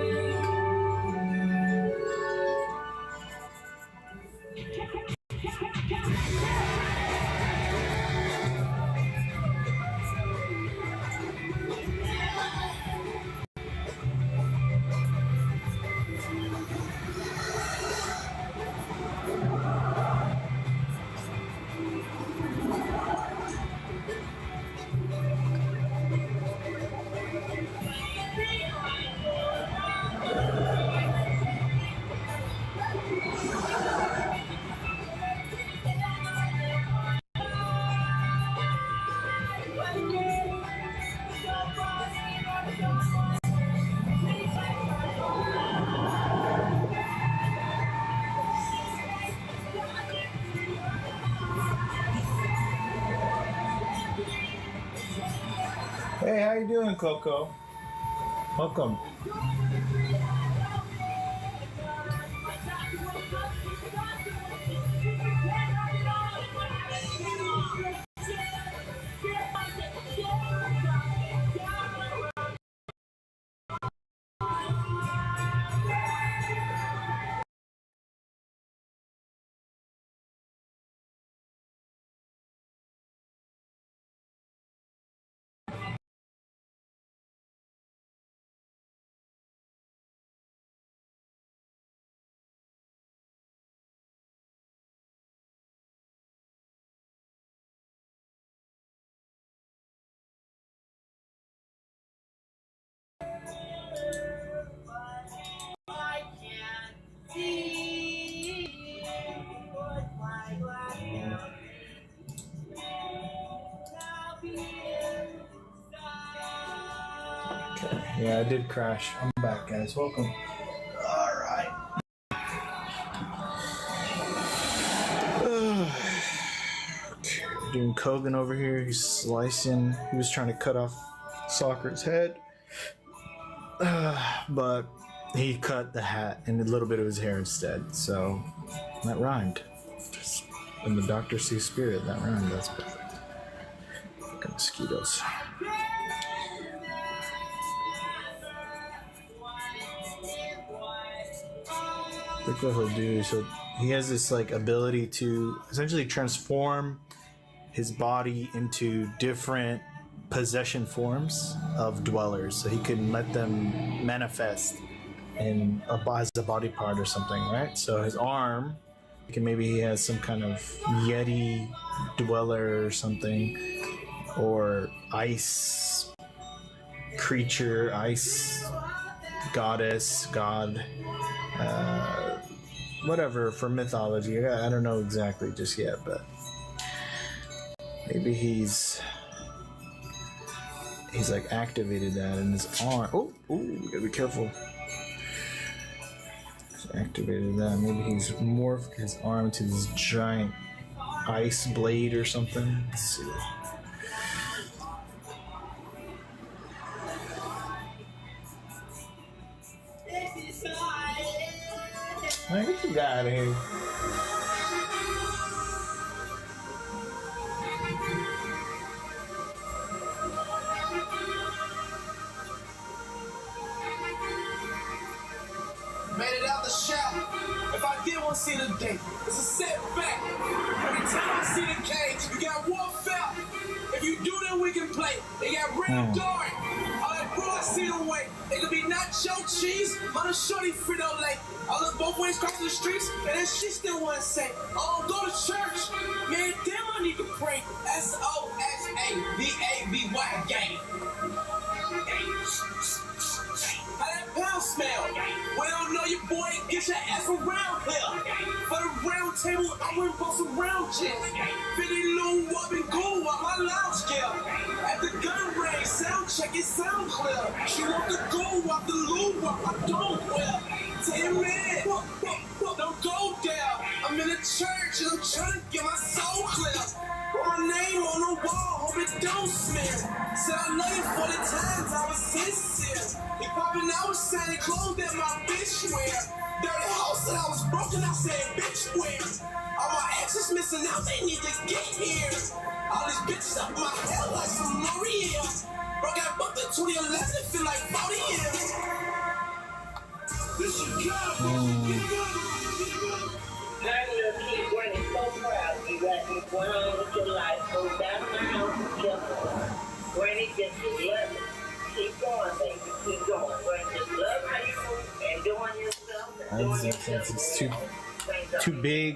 Hey, how you doing, Coco? Welcome. Okay. Yeah, I did crash. I'm back, guys. Welcome. All right. Hulk Hogan over here. He's slicing. He was trying to cut off Soccer's head. But he cut the hat and a little bit of his hair instead. So that rhymed. When the doctor sees spirit, that rhymed. That's perfect. Fucking mosquitoes. Look what he'll do. So he has this like ability to essentially transform his body into different possession forms of dwellers, so he can let them manifest in as a body part or something, right? So his arm, maybe he has some kind of Yeti dweller or something, or ice creature, ice goddess, god, whatever for mythology. I don't know exactly just yet, but maybe he's like activated that in his arm. Oh, we gotta be careful. He's activated that. Maybe he's morphed his arm to this giant ice blade or something. Let's see. Man, get the guy out of here. Made it out the shower. If I did want to see the day, it's a setback. Every time I see the cage, you got warfare. If you do, then we can play. They got real dark. All that bro, I see the way. It could be nacho cheese, on a shorty Frito Lay. I look both ways crossing the streets, and then she still want to say, oh, go to church. Man, damn, I need to pray. SOSAVAVY gang. How that pound smell? We don't know your boy, get your ass around here. For the round table, I went for some round chicks. 50 little up and go while my lounge gear. At the gun range, sound check it sound clear. She want to go off the loo while I don't wear. Tell your man, don't go there. I'm in the church and I'm trying to get my soul clear. Put my name on the wall, hope it don't smear. Said I love you 40 times, I was sincere. He popping out with shiny clothes that my bitch wear. Dirty house that I was broken, I said, bitch, where? All my exes missing out, they need to get here. All these bitches up my head like some L'Oreal. Bro got booked in 2011, feel like 40 years. This Chicago, Learn your kid, Granny, so proud. You got me going on with your life. Go down my house and kill her. Granny, just love it. Keep going, baby. Keep going. Granny, just love how you move and doing yourself and doing yourself. It's too big.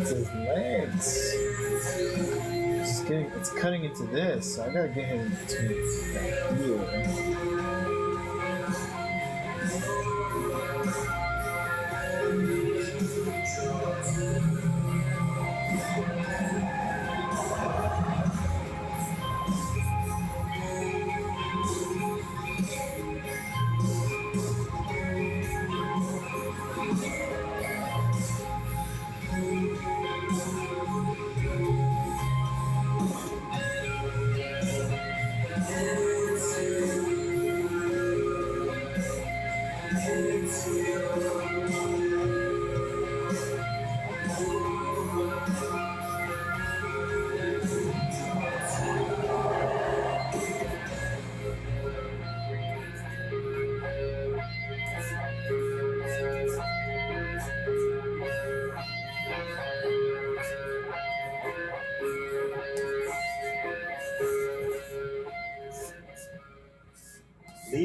His legs. It's cutting into this. So I gotta get him to here.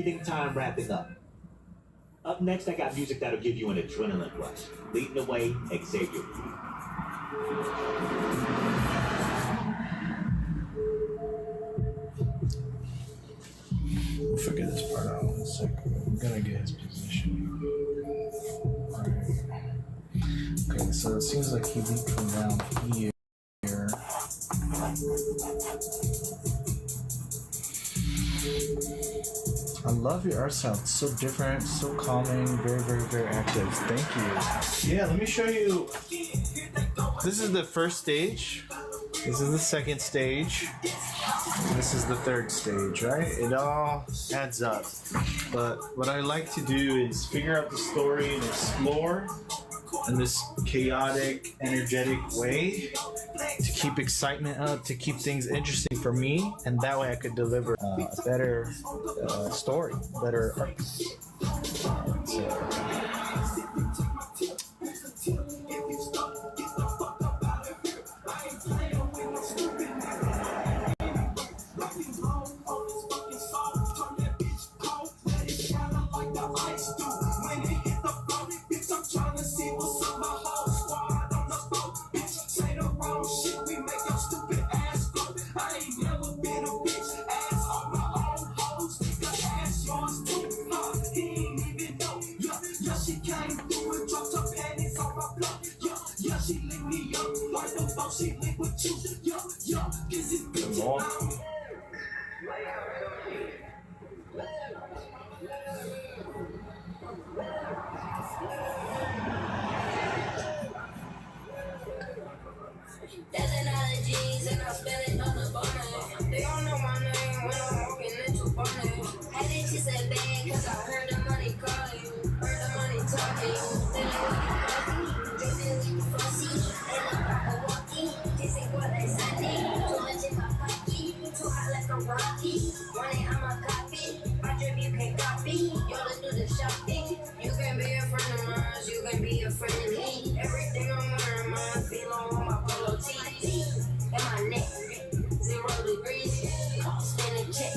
breathing time wrapping up. Up next, I got music that'll give you an adrenaline rush. Leading the way, Xavier. We'll figure this part out in a second. I'm gonna get his position. Alright. Okay, so it seems like he leaped from down here. I love your art style. It's so different, so calming, very, very, very active. Thank you. Yeah, let me show you. This is the first stage. This is the second stage. This is the third stage, right? It all adds up. But what I like to do is figure out the story and explore in this chaotic, energetic way to keep excitement up, to keep things interesting for me, and that way I could deliver a better story, better art. There's another jeans and I spend it on the bonnet. They don't know my name when I'm walking into bonnet. Had it just a bag cause I heard the money calling. Heard the money talking. Feeling like a fussy. And I'm back a walkie. This ain't what I said. Too much in my pocket. Too hot like a rocky. Money I'm a copy. My drip you can't copy. Y'all let's do the shopping. You can be a friend of mine. You can be a friend of me. Everything I'm wearing mine belong on my polo tee. And my neck, 0 degrees, spin a check,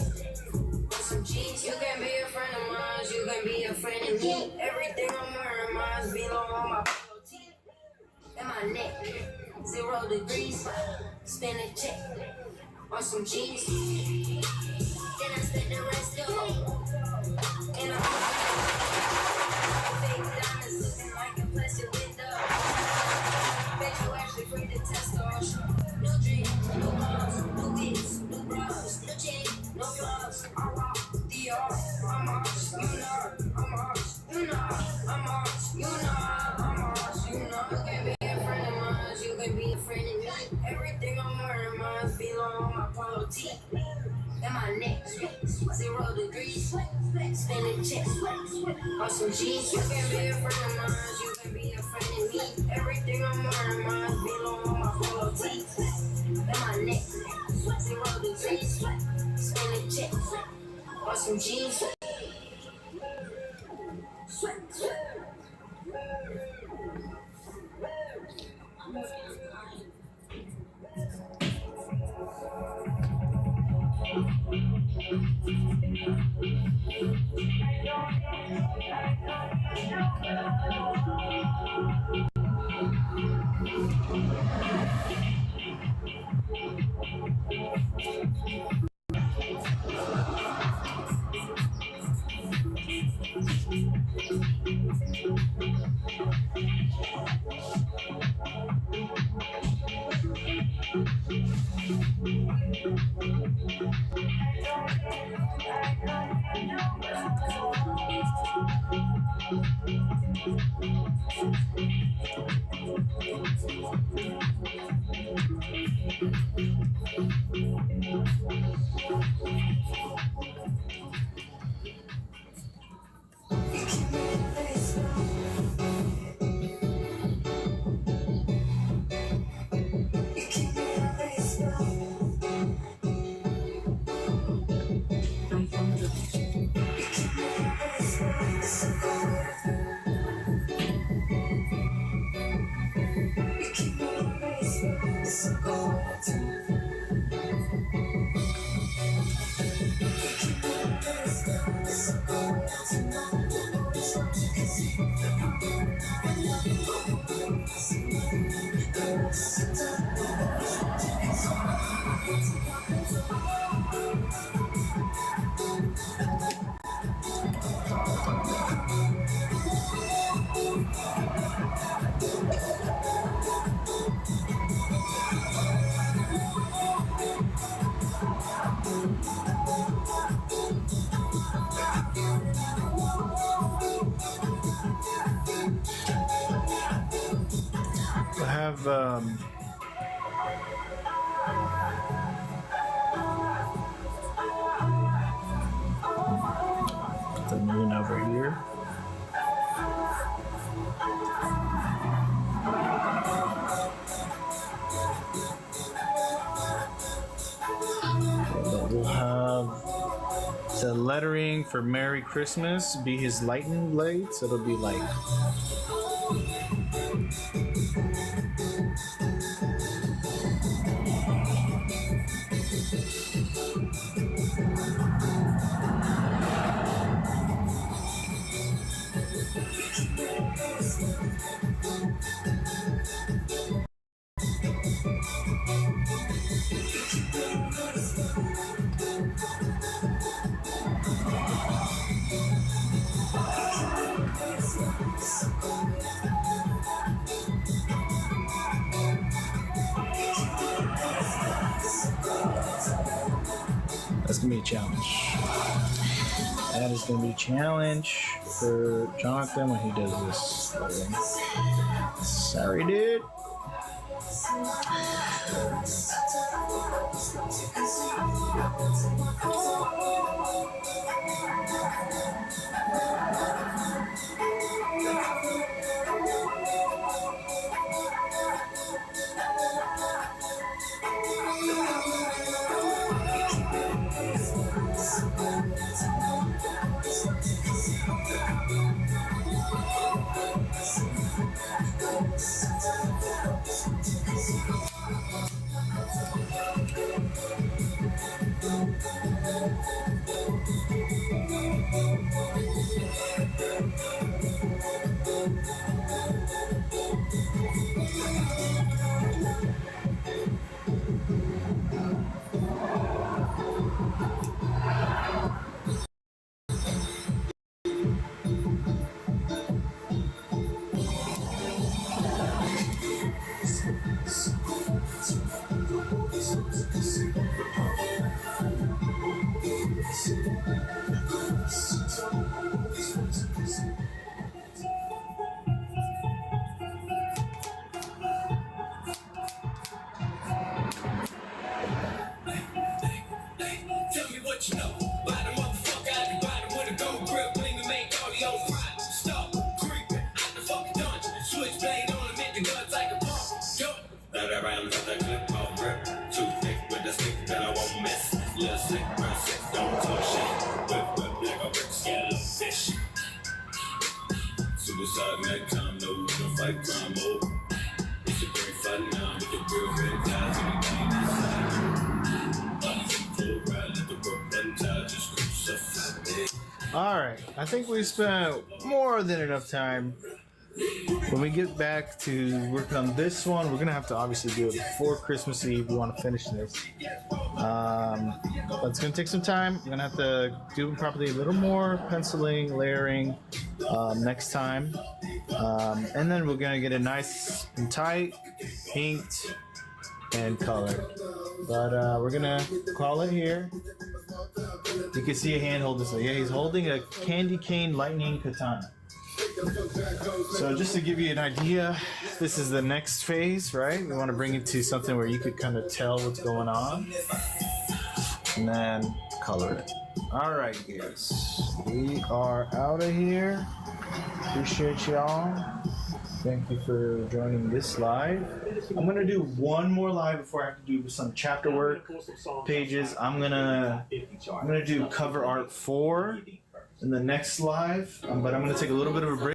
with some G's. You can be a friend of mine, you can be a friend of me. Everything I'm wearing mine belong on my polo tee. And my neck, 0 degrees, spin a check, on some G's. Then I spend the rest of them, and I'm fake diamonds looking like a plastic window. Bet you actually free to test off. No drink, no balls, no wigs, no bras, no chain, no flaws. I rock DR, I'm ours, you know, I'm ours, you know, I'm ours, you know, I'm ours, you know. You can be a friend of mine, you can be a friend of me. Everything I'm wearing mine belong on my polo tee. And my neck, 0 degrees, spin a check, on some G's. You can be a friend of mine, you can be a friend of me. Everything I'm wearing mine belong on my polo tee. And my neck, 0 degrees, spin a check, on some G's. have the moon over here. We'll have the lettering for Merry Christmas be his lightning blade, so it'll be like that's gonna be a challenge. That is gonna be a challenge for Jonathan when he does this lettering. Sorry, dude. Tell me what you know. Buy the motherfucker out the bottom with a gold grip. Bling and make all the old problems. Stop creeping out the fucking dungeon. Switchblade on him, hit the guns like a pump. Jump. That around with that clip off grip. Too thick with the stick that I won't miss. Little sick, real sick, don't talk shit. Whip like a brick, scared little fish. Suicide man, time no, we don't fight crime mode. It's a great fight now with the real red guys in the game inside. All right, I think we spent more than enough time. When we get back to working on this one, we're gonna have to obviously do it before Christmas Eve. We want to finish this. But it's gonna take some time. We're gonna have to do it properly, a little more penciling, layering next time, and then we're gonna get it nice and tight, inked, and colored. But we're gonna call it here. You can see a hand hold this way. Yeah, he's holding a candy cane lightning katana. So just to give you an idea, this is the next phase, right? We want to bring it to something where you could kind of tell what's going on, and then color it. All right, guys, we are out of here. Appreciate y'all. Thank you for joining this live. I'm gonna do one more live before I have to do some chapter work pages. I'm gonna do cover art 4 in the next live, but I'm gonna take a little bit of a break.